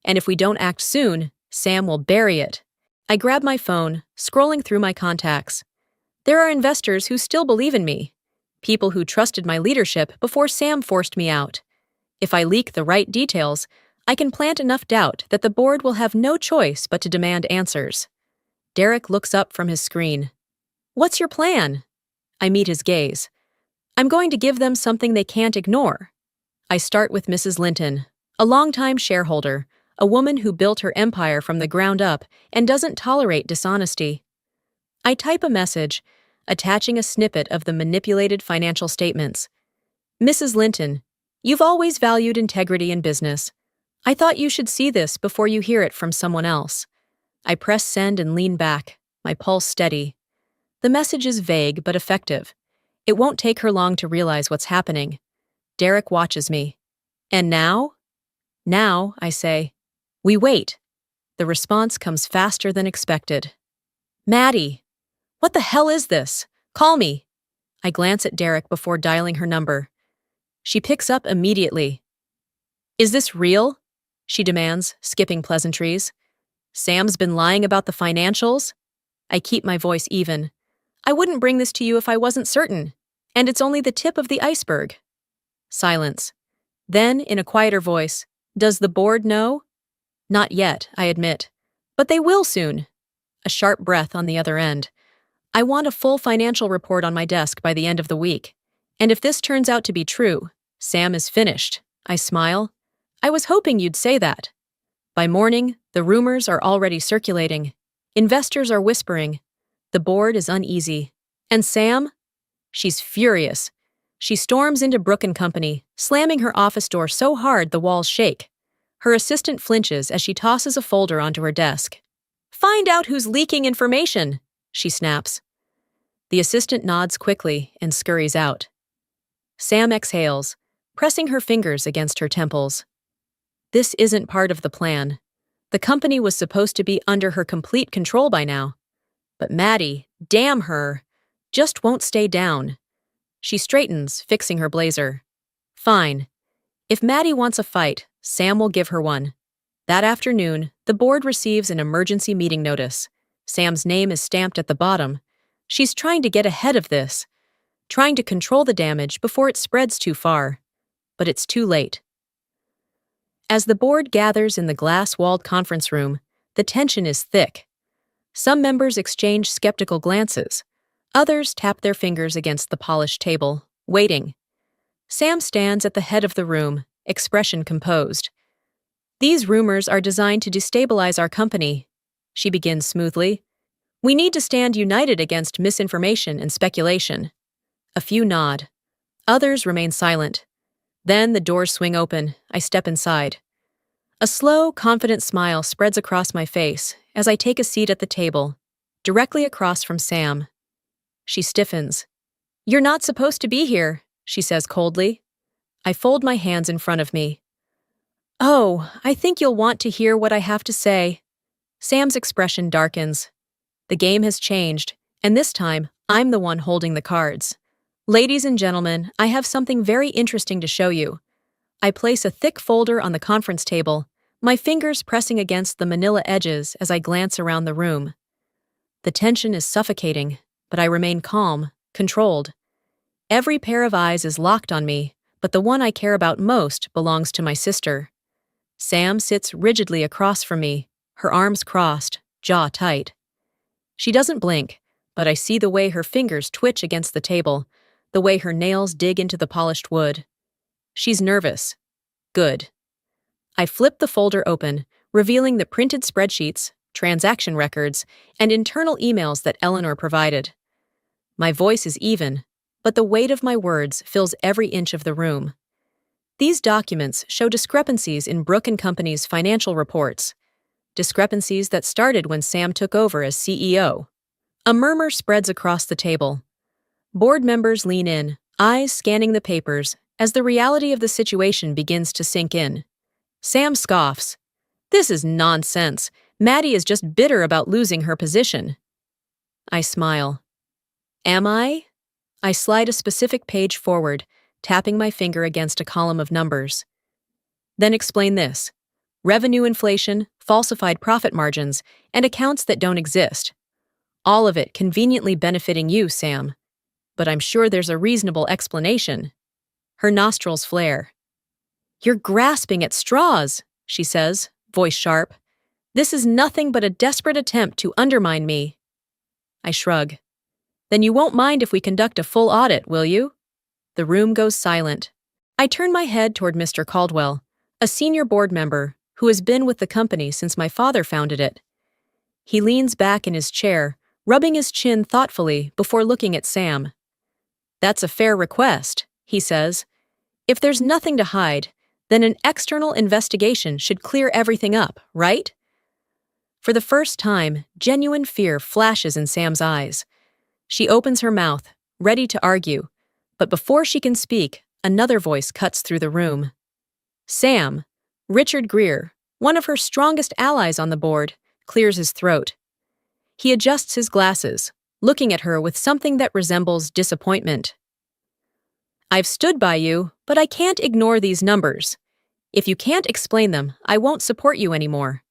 And if we don't act soon, Sam will bury it. I grab my phone, scrolling through my contacts. There are investors who still believe in me, people who trusted my leadership before Sam forced me out. If I leak the right details, I can plant enough doubt that the board will have no choice but to demand answers. Derek looks up from his screen. What's your plan? I meet his gaze. I'm going to give them something they can't ignore. I start with Mrs. Linton, a longtime shareholder, a woman who built her empire from the ground up and doesn't tolerate dishonesty. I type a message, attaching a snippet of the manipulated financial statements. Mrs. Linton, you've always valued integrity in business. I thought you should see this before you hear it from someone else. I press send and lean back, my pulse steady. The message is vague but effective. It won't take her long to realize what's happening. Derek watches me. And now? Now, I say. We wait. The response comes faster than expected. Maddie! What the hell is this? Call me. I glance at Derek before dialing her number. She picks up immediately. Is this real? She demands, skipping pleasantries. Sam's been lying about the financials? I keep my voice even. I wouldn't bring this to you if I wasn't certain. And it's only the tip of the iceberg. Silence. Then, in a quieter voice, does the board know? Not yet, I admit. But they will soon. A sharp breath on the other end. I want a full financial report on my desk by the end of the week. And if this turns out to be true, Sam is finished. I smile. I was hoping you'd say that. By morning, the rumors are already circulating. Investors are whispering. The board is uneasy. And Sam? She's furious. She storms into Brooke & Company, slamming her office door so hard the walls shake. Her assistant flinches as she tosses a folder onto her desk. Find out who's leaking information, she snaps. The assistant nods quickly and scurries out. Sam exhales, pressing her fingers against her temples. This isn't part of the plan. The company was supposed to be under her complete control by now. But Maddie, damn her, just won't stay down. She straightens, fixing her blazer. Fine. If Maddie wants a fight, Sam will give her one. That afternoon, the board receives an emergency meeting notice. Sam's name is stamped at the bottom. She's trying to get ahead of this, trying to control the damage before it spreads too far. But it's too late. As the board gathers in the glass-walled conference room, the tension is thick. Some members exchange skeptical glances. Others tap their fingers against the polished table, waiting. Sam stands at the head of the room, expression composed. These rumors are designed to destabilize our company, she begins smoothly. We need to stand united against misinformation and speculation. A few nod. Others remain silent. Then the doors swing open. I step inside. A slow, confident smile spreads across my face as I take a seat at the table, directly across from Sam. She stiffens. You're not supposed to be here, she says coldly. I fold my hands in front of me. Oh, I think you'll want to hear what I have to say. Sam's expression darkens. The game has changed, and this time, I'm the one holding the cards. Ladies and gentlemen, I have something very interesting to show you. I place a thick folder on the conference table, my fingers pressing against the manila edges as I glance around the room. The tension is suffocating, but I remain calm, controlled. Every pair of eyes is locked on me, but the one I care about most belongs to my sister. Sam sits rigidly across from me, her arms crossed, jaw tight. She doesn't blink, but I see the way her fingers twitch against the table, the way her nails dig into the polished wood. She's nervous. Good. I flip the folder open, revealing the printed spreadsheets, transaction records, and internal emails that Eleanor provided. My voice is even, but the weight of my words fills every inch of the room. These documents show discrepancies in Brooke & Company's financial reports, discrepancies that started when Sam took over as CEO. A murmur spreads across the table. Board members lean in, eyes scanning the papers, as the reality of the situation begins to sink in. Sam scoffs. This is nonsense. Maddie is just bitter about losing her position. I smile. Am I? I slide a specific page forward, tapping my finger against a column of numbers. Then explain this. Revenue inflation, falsified profit margins, and accounts that don't exist. All of it conveniently benefiting you, Sam. But I'm sure there's a reasonable explanation. Her nostrils flare. You're grasping at straws, she says, voice sharp. This is nothing but a desperate attempt to undermine me. I shrug. Then you won't mind if we conduct a full audit, will you? The room goes silent. I turn my head toward Mr. Caldwell, a senior board member who has been with the company since my father founded it. He leans back in his chair, rubbing his chin thoughtfully before looking at Sam. That's a fair request, he says. If there's nothing to hide, then an external investigation should clear everything up, right? For the first time, genuine fear flashes in Sam's eyes. She opens her mouth, ready to argue, but before she can speak, another voice cuts through the room. Sam, Richard Greer, one of her strongest allies on the board, clears his throat. He adjusts his glasses, looking at her with something that resembles disappointment. I've stood by you, but I can't ignore these numbers. If you can't explain them, I won't support you anymore.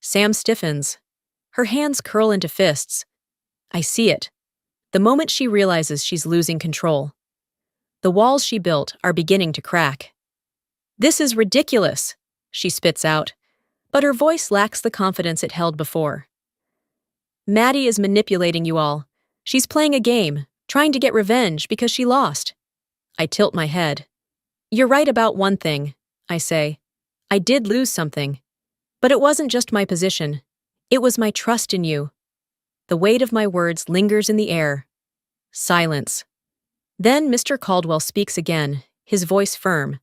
Sam stiffens. Her hands curl into fists. I see it. The moment she realizes she's losing control. The walls she built are beginning to crack. This is ridiculous, she spits out, but her voice lacks the confidence it held before. Maddie is manipulating you all. She's playing a game, trying to get revenge because she lost. I tilt my head. You're right about one thing, I say. I did lose something. But it wasn't just my position. It was my trust in you. The weight of my words lingers in the air. Silence. Then Mr. Caldwell speaks again, his voice firm.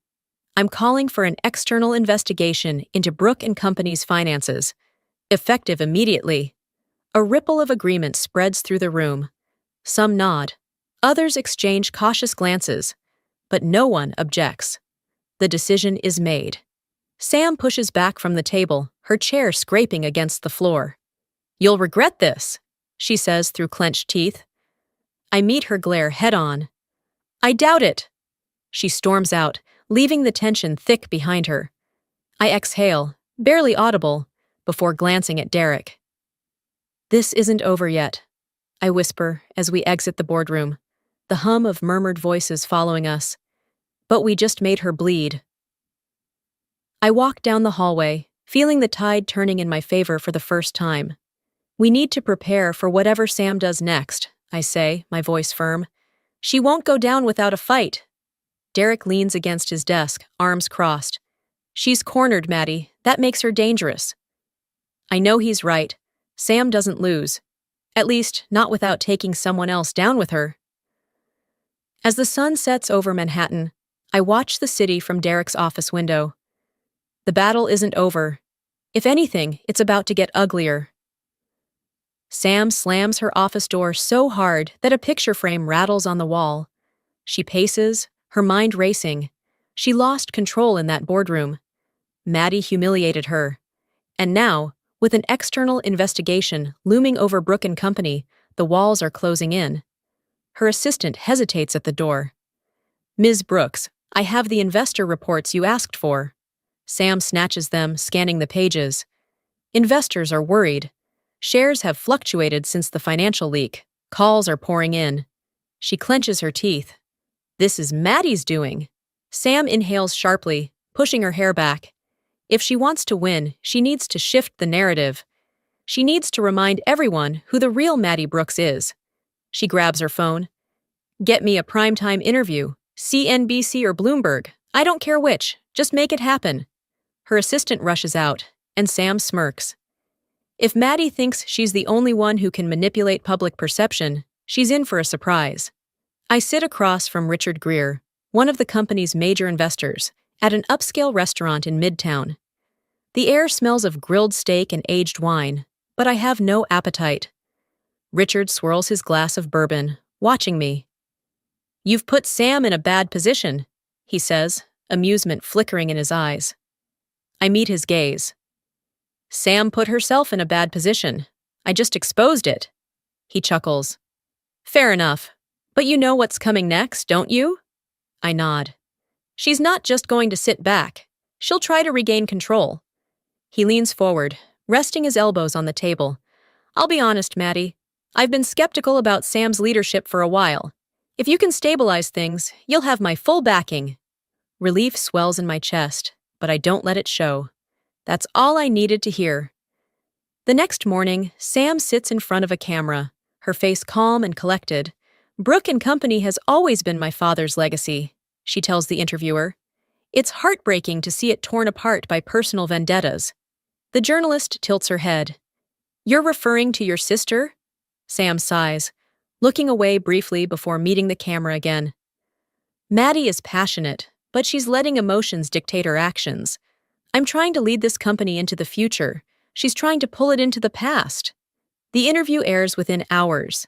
I'm calling for an external investigation into Brooke & Company's finances. Effective immediately. A ripple of agreement spreads through the room. Some nod. Others exchange cautious glances. But no one objects. The decision is made. Sam pushes back from the table, her chair scraping against the floor. "You'll regret this," she says through clenched teeth. I meet her glare head-on. "I doubt it." She storms out, leaving the tension thick behind her. I exhale, barely audible, before glancing at Derek. "This isn't over yet," I whisper as we exit the boardroom, the hum of murmured voices following us. "But we just made her bleed." I walk down the hallway, feeling the tide turning in my favor for the first time. "We need to prepare for whatever Sam does next," I say, my voice firm. "She won't go down without a fight." Derek leans against his desk, arms crossed. "She's cornered, Maddie. That makes her dangerous." I know he's right. Sam doesn't lose. At least, not without taking someone else down with her. As the sun sets over Manhattan, I watch the city from Derek's office window. The battle isn't over. If anything, it's about to get uglier. Sam slams her office door so hard that a picture frame rattles on the wall. She paces, her mind racing. She lost control in that boardroom. Maddie humiliated her. And now, with an external investigation looming over Brooke and Company, the walls are closing in. Her assistant hesitates at the door. "Ms. Brooks, I have the investor reports you asked for." Sam snatches them, scanning the pages. Investors are worried. Shares have fluctuated since the financial leak. Calls are pouring in. She clenches her teeth. This is Maddie's doing. Sam inhales sharply, pushing her hair back. If she wants to win, she needs to shift the narrative. She needs to remind everyone who the real Maddie Brooks is. She grabs her phone. "Get me a primetime interview, CNBC or Bloomberg. I don't care which. Just make it happen." Her assistant rushes out, and Sam smirks. If Maddie thinks she's the only one who can manipulate public perception, she's in for a surprise. I sit across from Richard Greer, one of the company's major investors, at an upscale restaurant in Midtown. The air smells of grilled steak and aged wine, but I have no appetite. Richard swirls his glass of bourbon, watching me. "You've put Sam in a bad position," he says, amusement flickering in his eyes. I meet his gaze. "Sam put herself in a bad position. I just exposed it." He chuckles. "Fair enough. But you know what's coming next, don't you?" I nod. "She's not just going to sit back. She'll try to regain control." He leans forward, resting his elbows on the table. "I'll be honest, Maddie. I've been skeptical about Sam's leadership for a while. If you can stabilize things, you'll have my full backing." Relief swells in my chest, but I don't let it show. That's all I needed to hear. The next morning, Sam sits in front of a camera, her face calm and collected. "Brooke and Company has always been my father's legacy," she tells the interviewer. "It's heartbreaking to see it torn apart by personal vendettas." The journalist tilts her head. "You're referring to your sister?" Sam sighs, looking away briefly before meeting the camera again. "Maddie is passionate, but she's letting emotions dictate her actions. I'm trying to lead this company into the future. She's trying to pull it into the past." The interview airs within hours.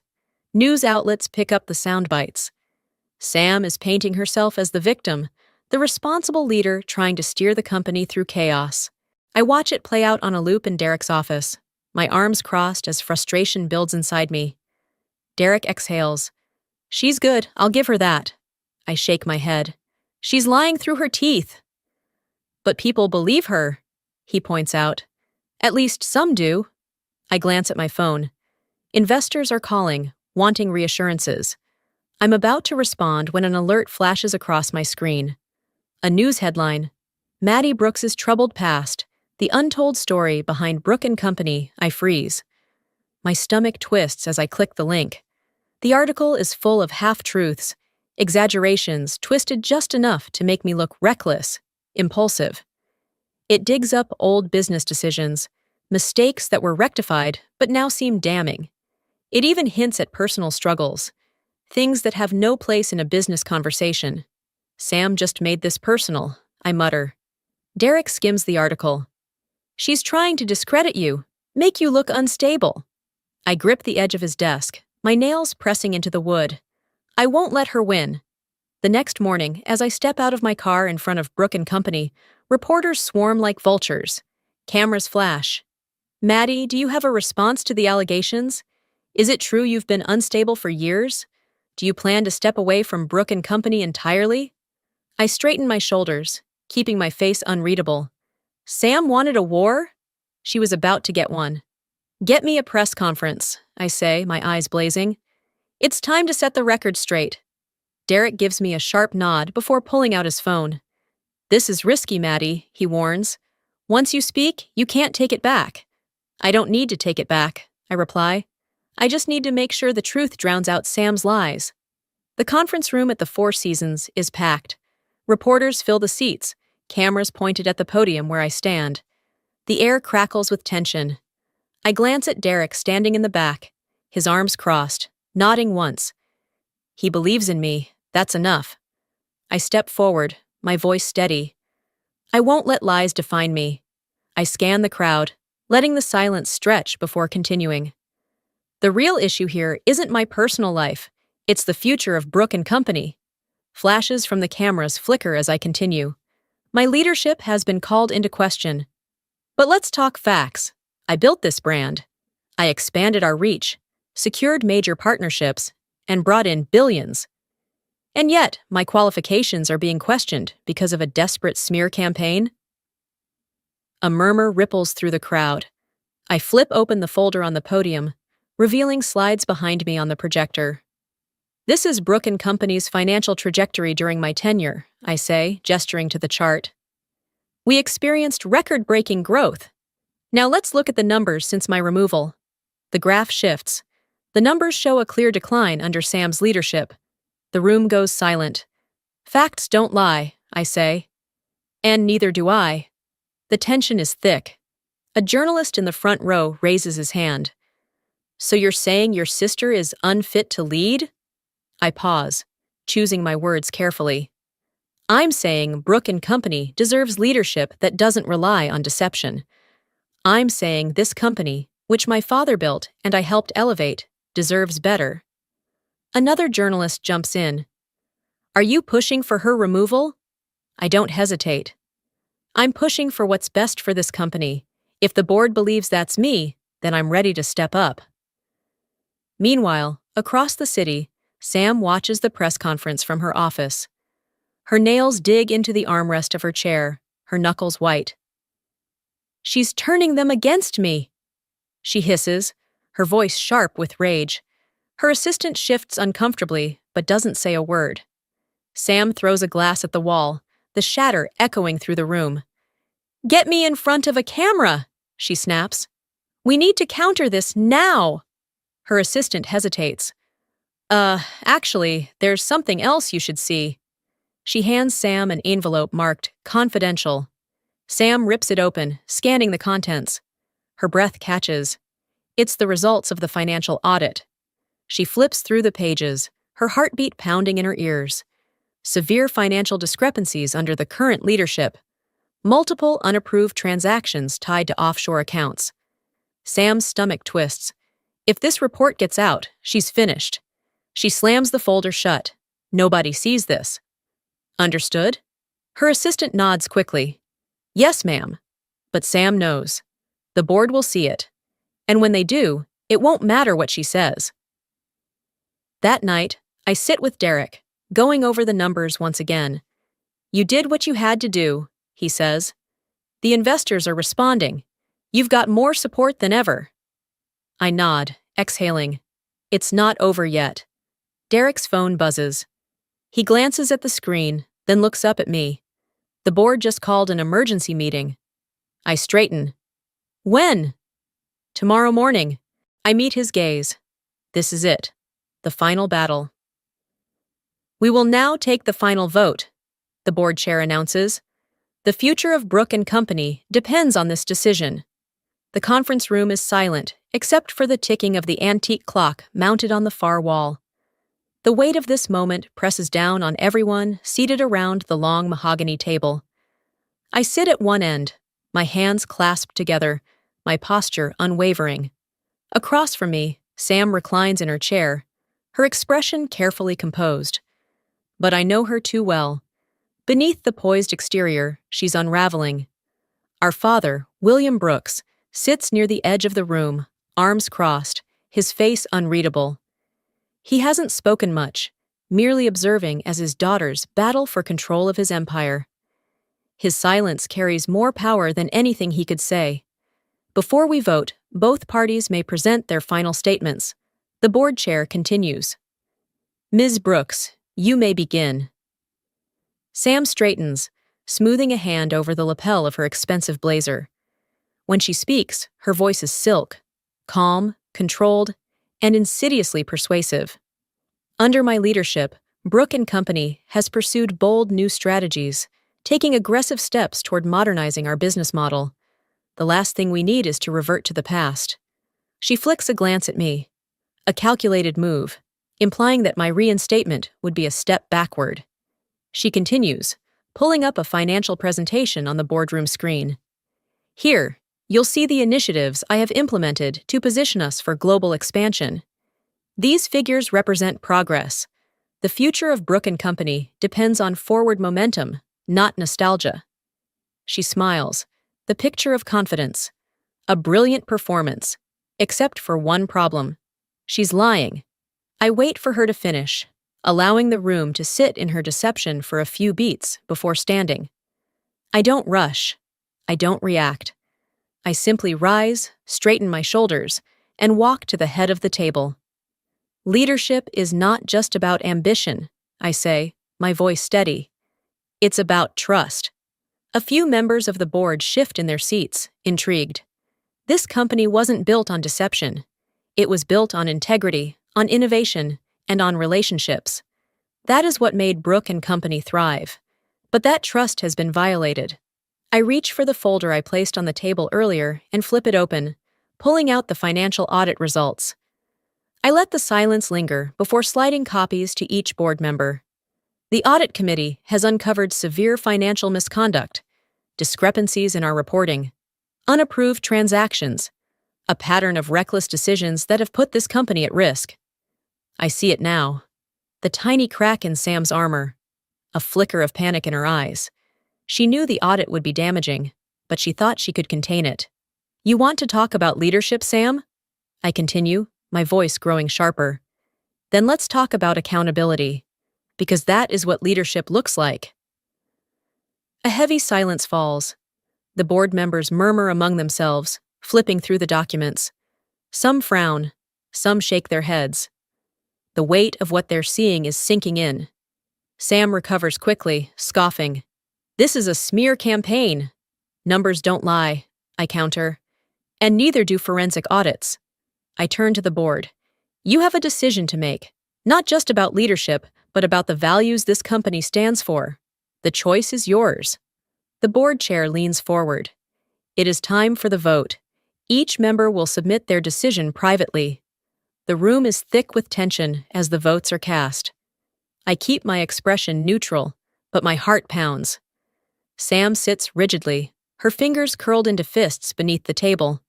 News outlets pick up the sound bites. Sam is painting herself as the victim, the responsible leader trying to steer the company through chaos. I watch it play out on a loop in Derek's office, my arms crossed as frustration builds inside me. Derek exhales. "She's good, I'll give her that." I shake my head. "She's lying through her teeth." "But people believe her," he points out. "At least some do." I glance at my phone. Investors are calling, wanting reassurances. I'm about to respond when an alert flashes across my screen. A news headline: "Maddie Brooks's troubled past, the untold story behind Brooke and Company." I freeze. My stomach twists as I click the link. The article is full of half-truths, exaggerations twisted just enough to make me look reckless, impulsive. It digs up old business decisions, mistakes that were rectified but now seem damning. It even hints at personal struggles, things that have no place in a business conversation. "Sam just made this personal," I mutter. Derek skims the article. "She's trying to discredit you, make you look unstable." I grip the edge of his desk, my nails pressing into the wood. I won't let her win. The next morning, as I step out of my car in front of Brooke and Company, reporters swarm like vultures. Cameras flash. Maddie, do you have a response to the allegations? Is it true you've been unstable for years? Do you plan to step away from Brooke and Company entirely? I straighten my shoulders, keeping my face unreadable. Sam wanted a war? She was about to get one. Get me a press conference, I say, my eyes blazing. It's time to set the record straight. Derek gives me a sharp nod before pulling out his phone. This is risky, Maddie, he warns. Once you speak, you can't take it back. I don't need to take it back, I reply. I just need to make sure the truth drowns out Sam's lies. The conference room at the Four Seasons is packed. Reporters fill the seats, cameras pointed at the podium where I stand. The air crackles with tension. I glance at Derek standing in the back, his arms crossed, nodding once. He believes in me, that's enough. I step forward, my voice steady. I won't let lies define me. I scan the crowd, letting the silence stretch before continuing. The real issue here isn't my personal life, it's the future of Brooke and Company. Flashes from the cameras flicker as I continue. My leadership has been called into question. But let's talk facts. I built this brand. I expanded our reach, secured major partnerships, and brought in billions. And yet, my qualifications are being questioned because of a desperate smear campaign. A murmur ripples through the crowd. I flip open the folder on the podium, revealing slides behind me on the projector. This is Brooke and Company's financial trajectory during my tenure, I say, gesturing to the chart. We experienced record-breaking growth. Now let's look at the numbers since my removal. The graph shifts. The numbers show a clear decline under Sam's leadership. The room goes silent. Facts don't lie, I say. And neither do I. The tension is thick. A journalist in the front row raises his hand. So you're saying your sister is unfit to lead? I pause, choosing my words carefully. I'm saying Brooke and Company deserves leadership that doesn't rely on deception. I'm saying this company, which my father built and I helped elevate, deserves better. Another journalist jumps in. Are you pushing for her removal? I don't hesitate. I'm pushing for what's best for this company. If the board believes that's me, then I'm ready to step up. Meanwhile, across the city, Sam watches the press conference from her office. Her nails dig into the armrest of her chair, her knuckles white. She's turning them against me, she hisses, her voice sharp with rage. Her assistant shifts uncomfortably, but doesn't say a word. Sam throws a glass at the wall, the shatter echoing through the room. Get me in front of a camera, she snaps. We need to counter this now. Her assistant hesitates. Actually, there's something else you should see. She hands Sam an envelope marked confidential. Sam rips it open, scanning the contents. Her breath catches. It's the results of the financial audit. She flips through the pages, her heartbeat pounding in her ears. Severe financial discrepancies under the current leadership. Multiple unapproved transactions tied to offshore accounts. Sam's stomach twists. If this report gets out, she's finished. She slams the folder shut. Nobody sees this. Understood? Her assistant nods quickly. Yes, ma'am. But Sam knows. The board will see it. And when they do, it won't matter what she says. That night, I sit with Derek, going over the numbers once again. You did what you had to do, he says. The investors are responding. You've got more support than ever. I nod, exhaling. It's not over yet. Derek's phone buzzes. He glances at the screen, then looks up at me. The board just called an emergency meeting. I straighten. When? Tomorrow morning. I meet his gaze. This is it. The final battle. We will now take the final vote, the board chair announces. The future of Brooke and Company depends on this decision. The conference room is silent, except for the ticking of the antique clock mounted on the far wall. The weight of this moment presses down on everyone seated around the long mahogany table. I sit at one end, my hands clasped together, my posture unwavering. Across from me, Sam reclines in her chair, her expression carefully composed. But I know her too well. Beneath the poised exterior, she's unraveling. Our father William Brooks sits near the edge of the room, arms crossed, his face unreadable. He hasn't spoken much, merely observing as his daughters battle for control of his empire. His silence carries more power than anything he could say. Before we vote, both parties may present their final statements. The board chair continues. Ms. Brooks, you may begin. Sam straightens, smoothing a hand over the lapel of her expensive blazer. When she speaks, her voice is silk, calm, controlled, and insidiously persuasive. Under my leadership, Brooke & Company has pursued bold new strategies, taking aggressive steps toward modernizing our business model. The last thing we need is to revert to the past. She flicks a glance at me. A calculated move, implying that my reinstatement would be a step backward. She continues, pulling up a financial presentation on the boardroom screen. Here, you'll see the initiatives I have implemented to position us for global expansion. These figures represent progress. The future of Brooke & Company depends on forward momentum, not nostalgia. She smiles, the picture of confidence. A brilliant performance, except for one problem. She's lying. I wait for her to finish, allowing the room to sit in her deception for a few beats before standing. I don't rush. I don't react. I simply rise, straighten my shoulders, and walk to the head of the table. Leadership is not just about ambition, I say, my voice steady. It's about trust. A few members of the board shift in their seats, intrigued. This company wasn't built on deception. It was built on integrity, on innovation, and on relationships. That is what made Brooke & Company thrive. But that trust has been violated. I reach for the folder I placed on the table earlier and flip it open, pulling out the financial audit results. I let the silence linger before sliding copies to each board member. The audit committee has uncovered severe financial misconduct, discrepancies in our reporting, unapproved transactions, a pattern of reckless decisions that have put this company at risk. I see it now. The tiny crack in Sam's armor, a flicker of panic in her eyes. She knew the audit would be damaging, but she thought she could contain it. You want to talk about leadership, Sam? I continue, my voice growing sharper. Then let's talk about accountability, because that is what leadership looks like. A heavy silence falls. The board members murmur among themselves, flipping through the documents. Some frown, some shake their heads. The weight of what they're seeing is sinking in. Sam recovers quickly, scoffing. This is a smear campaign. Numbers don't lie, I counter. And neither do forensic audits. I turn to the board. You have a decision to make, not just about leadership, but about the values this company stands for. The choice is yours. The board chair leans forward. It is time for the vote. Each member will submit their decision privately. The room is thick with tension as the votes are cast. I keep my expression neutral, but my heart pounds. Sam sits rigidly, her fingers curled into fists beneath the table.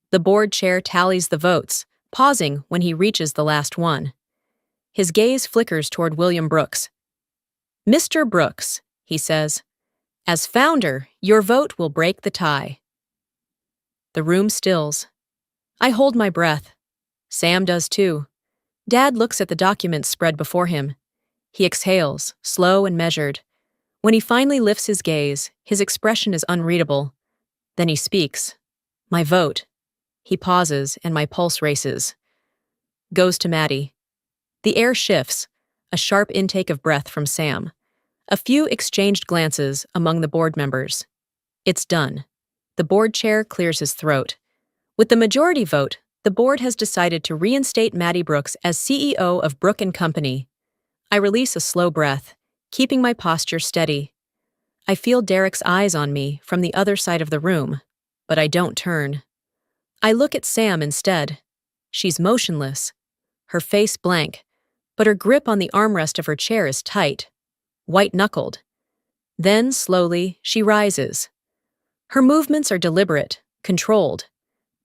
The board chair tallies the votes, pausing when he reaches the last one. His gaze flickers toward William Brooks. Mr. Brooks, he says, as founder, your vote will break the tie. The room stills. I hold my breath. Sam does too. Dad looks at the documents spread before him. He exhales, slow and measured. When he finally lifts his gaze, his expression is unreadable. Then he speaks. My vote. He pauses, and my pulse races. Goes to Maddie. The air shifts, a sharp intake of breath from Sam. A few exchanged glances among the board members. It's done. The board chair clears his throat. With the majority vote, the board has decided to reinstate Maddie Brooks as CEO of Brooke & Company. I release a slow breath, keeping my posture steady. I feel Derek's eyes on me from the other side of the room, but I don't turn. I look at Sam instead. She's motionless, her face blank, but her grip on the armrest of her chair is tight, white-knuckled. Then, slowly, she rises. Her movements are deliberate, controlled,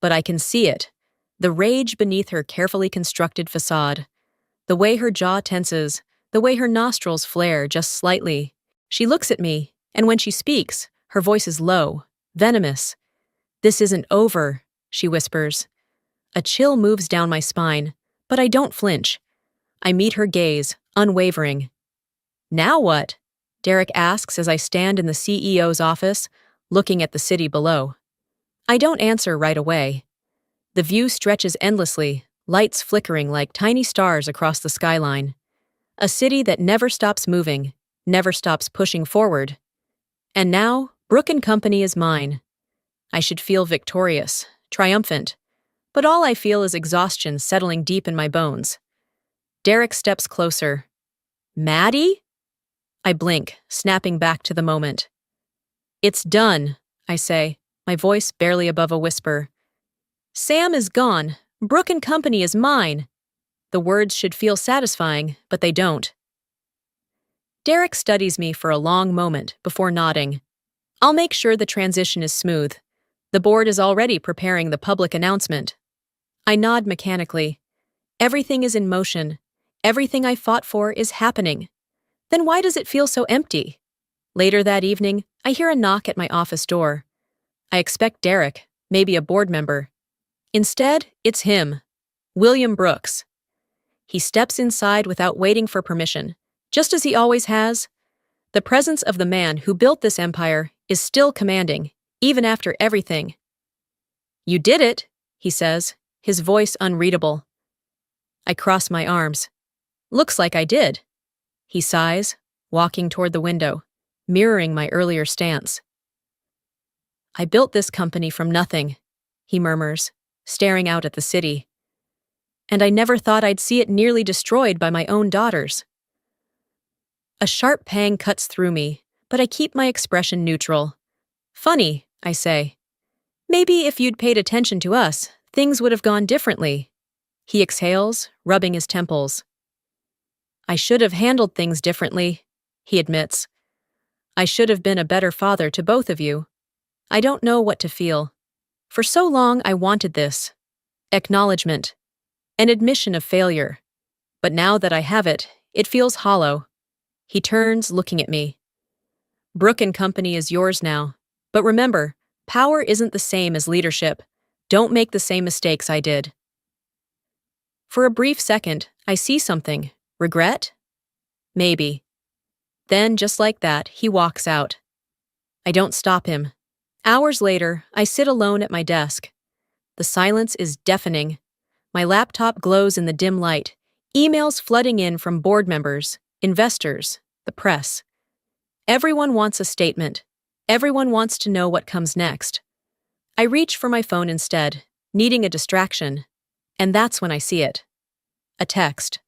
but I can see it, the rage beneath her carefully constructed facade. The way her jaw tenses, the way her nostrils flare just slightly. She looks at me, and when she speaks, her voice is low, venomous. This isn't over, she whispers. A chill moves down my spine, but I don't flinch. I meet her gaze, unwavering. Now what? Derek asks as I stand in the CEO's office, looking at the city below. I don't answer right away. The view stretches endlessly, lights flickering like tiny stars across the skyline. A city that never stops moving, never stops pushing forward. And now, Brooke and Company is mine. I should feel victorious, triumphant, but all I feel is exhaustion settling deep in my bones. Derek steps closer. Maddie? I blink, snapping back to the moment. It's done, I say, my voice barely above a whisper. Sam is gone. Brooke and Company is mine. The words should feel satisfying, but they don't. Derek studies me for a long moment before nodding. I'll make sure the transition is smooth. The board is already preparing the public announcement. I nod mechanically. Everything is in motion. Everything I fought for is happening. Then why does it feel so empty? Later that evening, I hear a knock at my office door. I expect Derek, maybe a board member. Instead, it's him, William Brooks. He steps inside without waiting for permission, just as he always has. The presence of the man who built this empire is still commanding, even after everything. You did it, he says, his voice unreadable. I cross my arms. Looks like I did. He sighs, walking toward the window, mirroring my earlier stance. I built this company from nothing, he murmurs, staring out at the city. And I never thought I'd see it nearly destroyed by my own daughters. A sharp pang cuts through me, but I keep my expression neutral. Funny, I say. Maybe if you'd paid attention to us, things would have gone differently. He exhales, rubbing his temples. I should have handled things differently, he admits. I should have been a better father to both of you. I don't know what to feel. For so long I wanted this. Acknowledgement. An admission of failure. But now that I have it, it feels hollow. He turns, looking at me. Brooke and Company is yours now. But remember, power isn't the same as leadership. Don't make the same mistakes I did. For a brief second, I see something. Regret? Maybe. Then, just like that, he walks out. I don't stop him. Hours later, I sit alone at my desk. The silence is deafening. My laptop glows in the dim light, emails flooding in from board members, investors, the press. Everyone wants a statement. Everyone wants to know what comes next. I reach for my phone instead, needing a distraction. And that's when I see it. A text.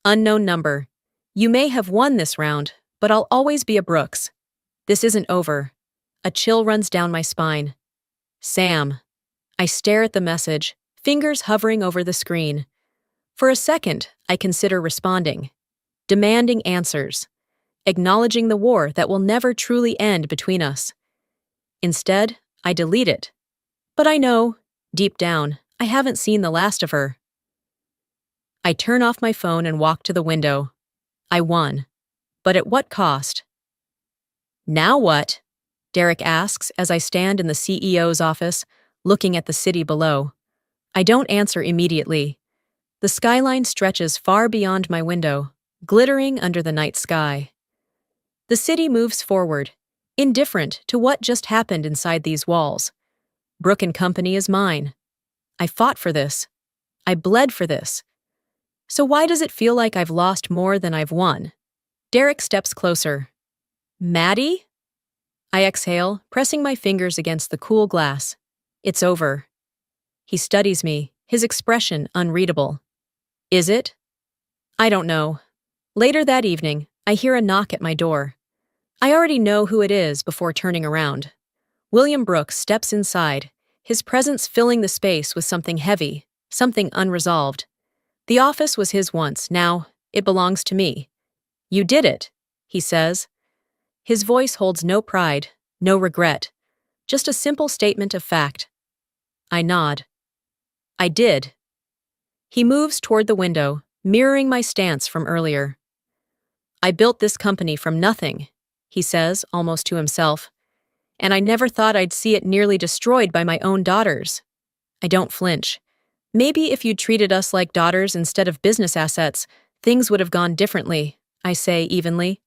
Unknown number. You may have won this round, but I'll always be a Brooks. This isn't over. A chill runs down my spine. Sam. I stare at the message, fingers hovering over the screen. For a second, I consider responding. Demanding answers. Acknowledging the war that will never truly end between us. Instead, I delete it. But I know, deep down, I haven't seen the last of her. I turn off my phone and walk to the window. I won. But at what cost? Now what? Derek asks as I stand in the CEO's office, looking at the city below. I don't answer immediately. The skyline stretches far beyond my window, glittering under the night sky. The city moves forward, indifferent to what just happened inside these walls. Brooke and Company is mine. I fought for this. I bled for this. So why does it feel like I've lost more than I've won? Derek steps closer. Maddie? I exhale, pressing my fingers against the cool glass. It's over. He studies me, his expression unreadable. Is it? I don't know. Later that evening, I hear a knock at my door. I already know who it is before turning around. William Brooks steps inside, his presence filling the space with something heavy, something unresolved. The office was his once, now it belongs to me. You did it, he says. His voice holds no pride, no regret, just a simple statement of fact. I nod. I did. He moves toward the window, mirroring my stance from earlier. I built this company from nothing, he says, almost to himself. and I never thought I'd see it nearly destroyed by my own daughters. I don't flinch. Maybe if you'd treated us like daughters instead of business assets, things would have gone differently, I say evenly.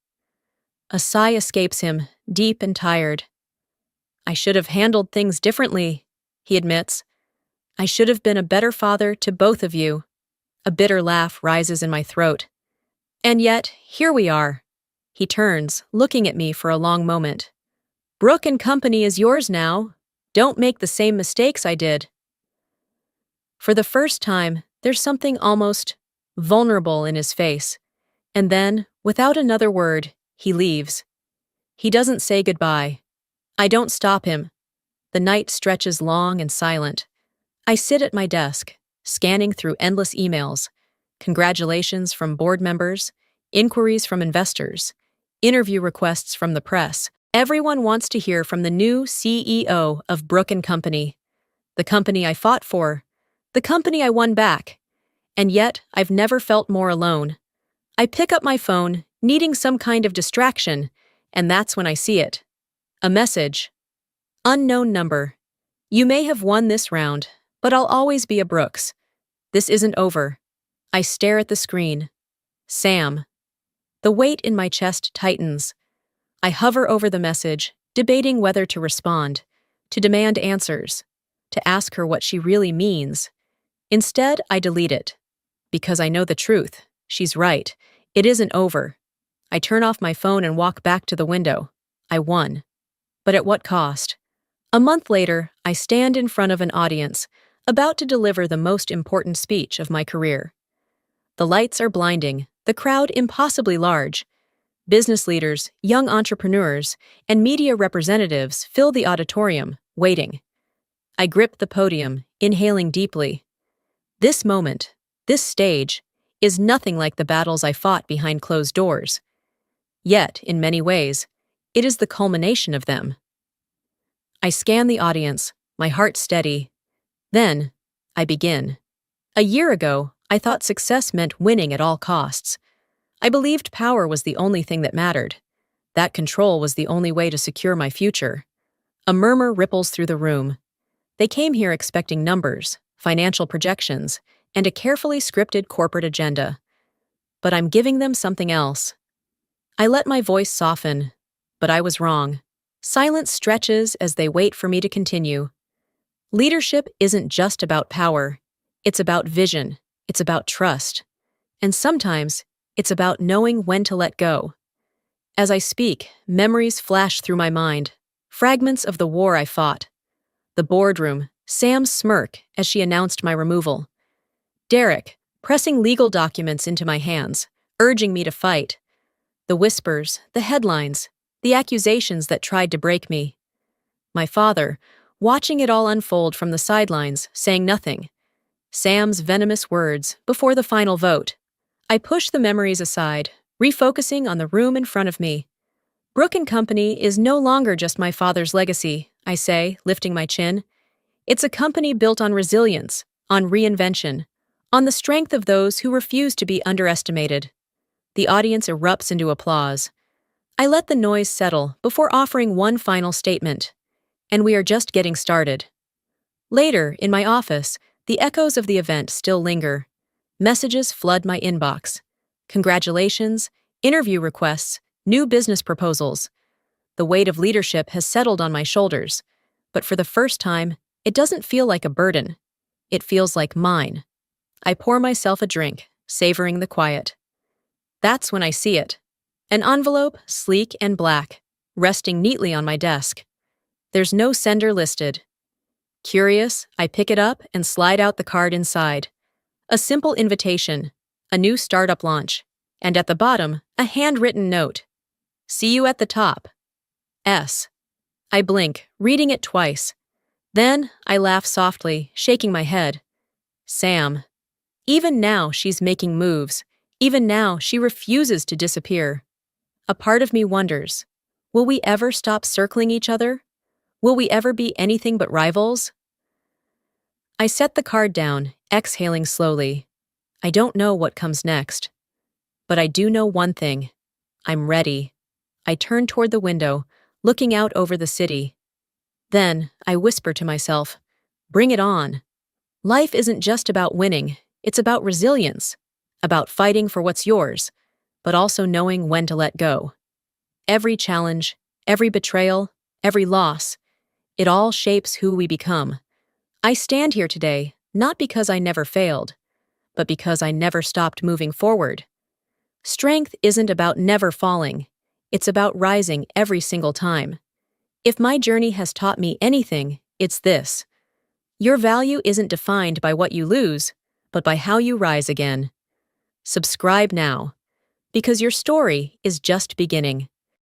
A sigh escapes him, deep and tired. I should have handled things differently, he admits. I should have been a better father to both of you. A bitter laugh rises in my throat. And yet, here we are. He turns, looking at me for a long moment. Brooke and Company is yours now. Don't make the same mistakes I did. For the first time, there's something almost vulnerable in his face. And then, without another word, he leaves. He doesn't say goodbye. I don't stop him. The night stretches long and silent. I sit at my desk, scanning through endless emails, congratulations from board members, inquiries from investors, interview requests from the press. Everyone wants to hear from the new CEO of Brooke & Company, the company I fought for, the company I won back. And yet, I've never felt more alone. I pick up my phone, needing some kind of distraction, and that's when I see it. A message. Unknown number. You may have won this round, but I'll always be a Brooks. This isn't over. I stare at the screen. Sam. The weight in my chest tightens. I hover over the message, debating whether to respond, to demand answers, to ask her what she really means. Instead, I delete it. Because I know the truth. She's right. It isn't over. I turn off my phone and walk back to the window. I won. But at what cost? A month later, I stand in front of an audience, about to deliver the most important speech of my career. The lights are blinding, the crowd impossibly large. Business leaders, young entrepreneurs, and media representatives fill the auditorium, waiting. I grip the podium, inhaling deeply. This moment, this stage, is nothing like the battles I fought behind closed doors. Yet, in many ways, it is the culmination of them. I scan the audience, my heart steady. Then, I begin. A year ago, I thought success meant winning at all costs. I believed power was the only thing that mattered. That control was the only way to secure my future. A murmur ripples through the room. They came here expecting numbers, financial projections, and a carefully scripted corporate agenda. But I'm giving them something else. I let my voice soften, but I was wrong. Silence stretches as they wait for me to continue. Leadership isn't just about power. It's about vision. It's about trust. And sometimes, it's about knowing when to let go. As I speak, memories flash through my mind, fragments of the war I fought. The boardroom, Sam's smirk as she announced my removal. Derek, pressing legal documents into my hands, urging me to fight. The whispers, the headlines, the accusations that tried to break me. My father, watching it all unfold from the sidelines, saying nothing. Sam's venomous words before the final vote. I push the memories aside, refocusing on the room in front of me. Brooke & Company is no longer just my father's legacy, I say, lifting my chin. It's a company built on resilience, on reinvention, on the strength of those who refuse to be underestimated. The audience erupts into applause. I let the noise settle before offering one final statement. And we are just getting started. Later, in my office, the echoes of the event still linger. Messages flood my inbox. Congratulations, interview requests, new business proposals. The weight of leadership has settled on my shoulders, but for the first time, it doesn't feel like a burden. It feels like mine. I pour myself a drink, savoring the quiet. That's when I see it. An envelope, sleek and black, resting neatly on my desk. There's no sender listed. Curious, I pick it up and slide out the card inside. A simple invitation, a new startup launch, and at the bottom, a handwritten note. See you at the top. S. I blink, reading it twice. Then, I laugh softly, shaking my head. Sam. Even now, she's making moves. Even now, she refuses to disappear. A part of me wonders, will we ever stop circling each other? Will we ever be anything but rivals? I set the card down, exhaling slowly. I don't know what comes next. But I do know one thing. I'm ready. I turn toward the window, looking out over the city. Then, I whisper to myself, bring it on. Life isn't just about winning, it's about resilience, about fighting for what's yours, but also knowing when to let go. Every challenge, every betrayal, every loss, it all shapes who we become. I stand here today, not because I never failed, but because I never stopped moving forward. Strength isn't about never falling, it's about rising every single time. If my journey has taught me anything, it's this. Your value isn't defined by what you lose, but by how you rise again. Subscribe now, because your story is just beginning.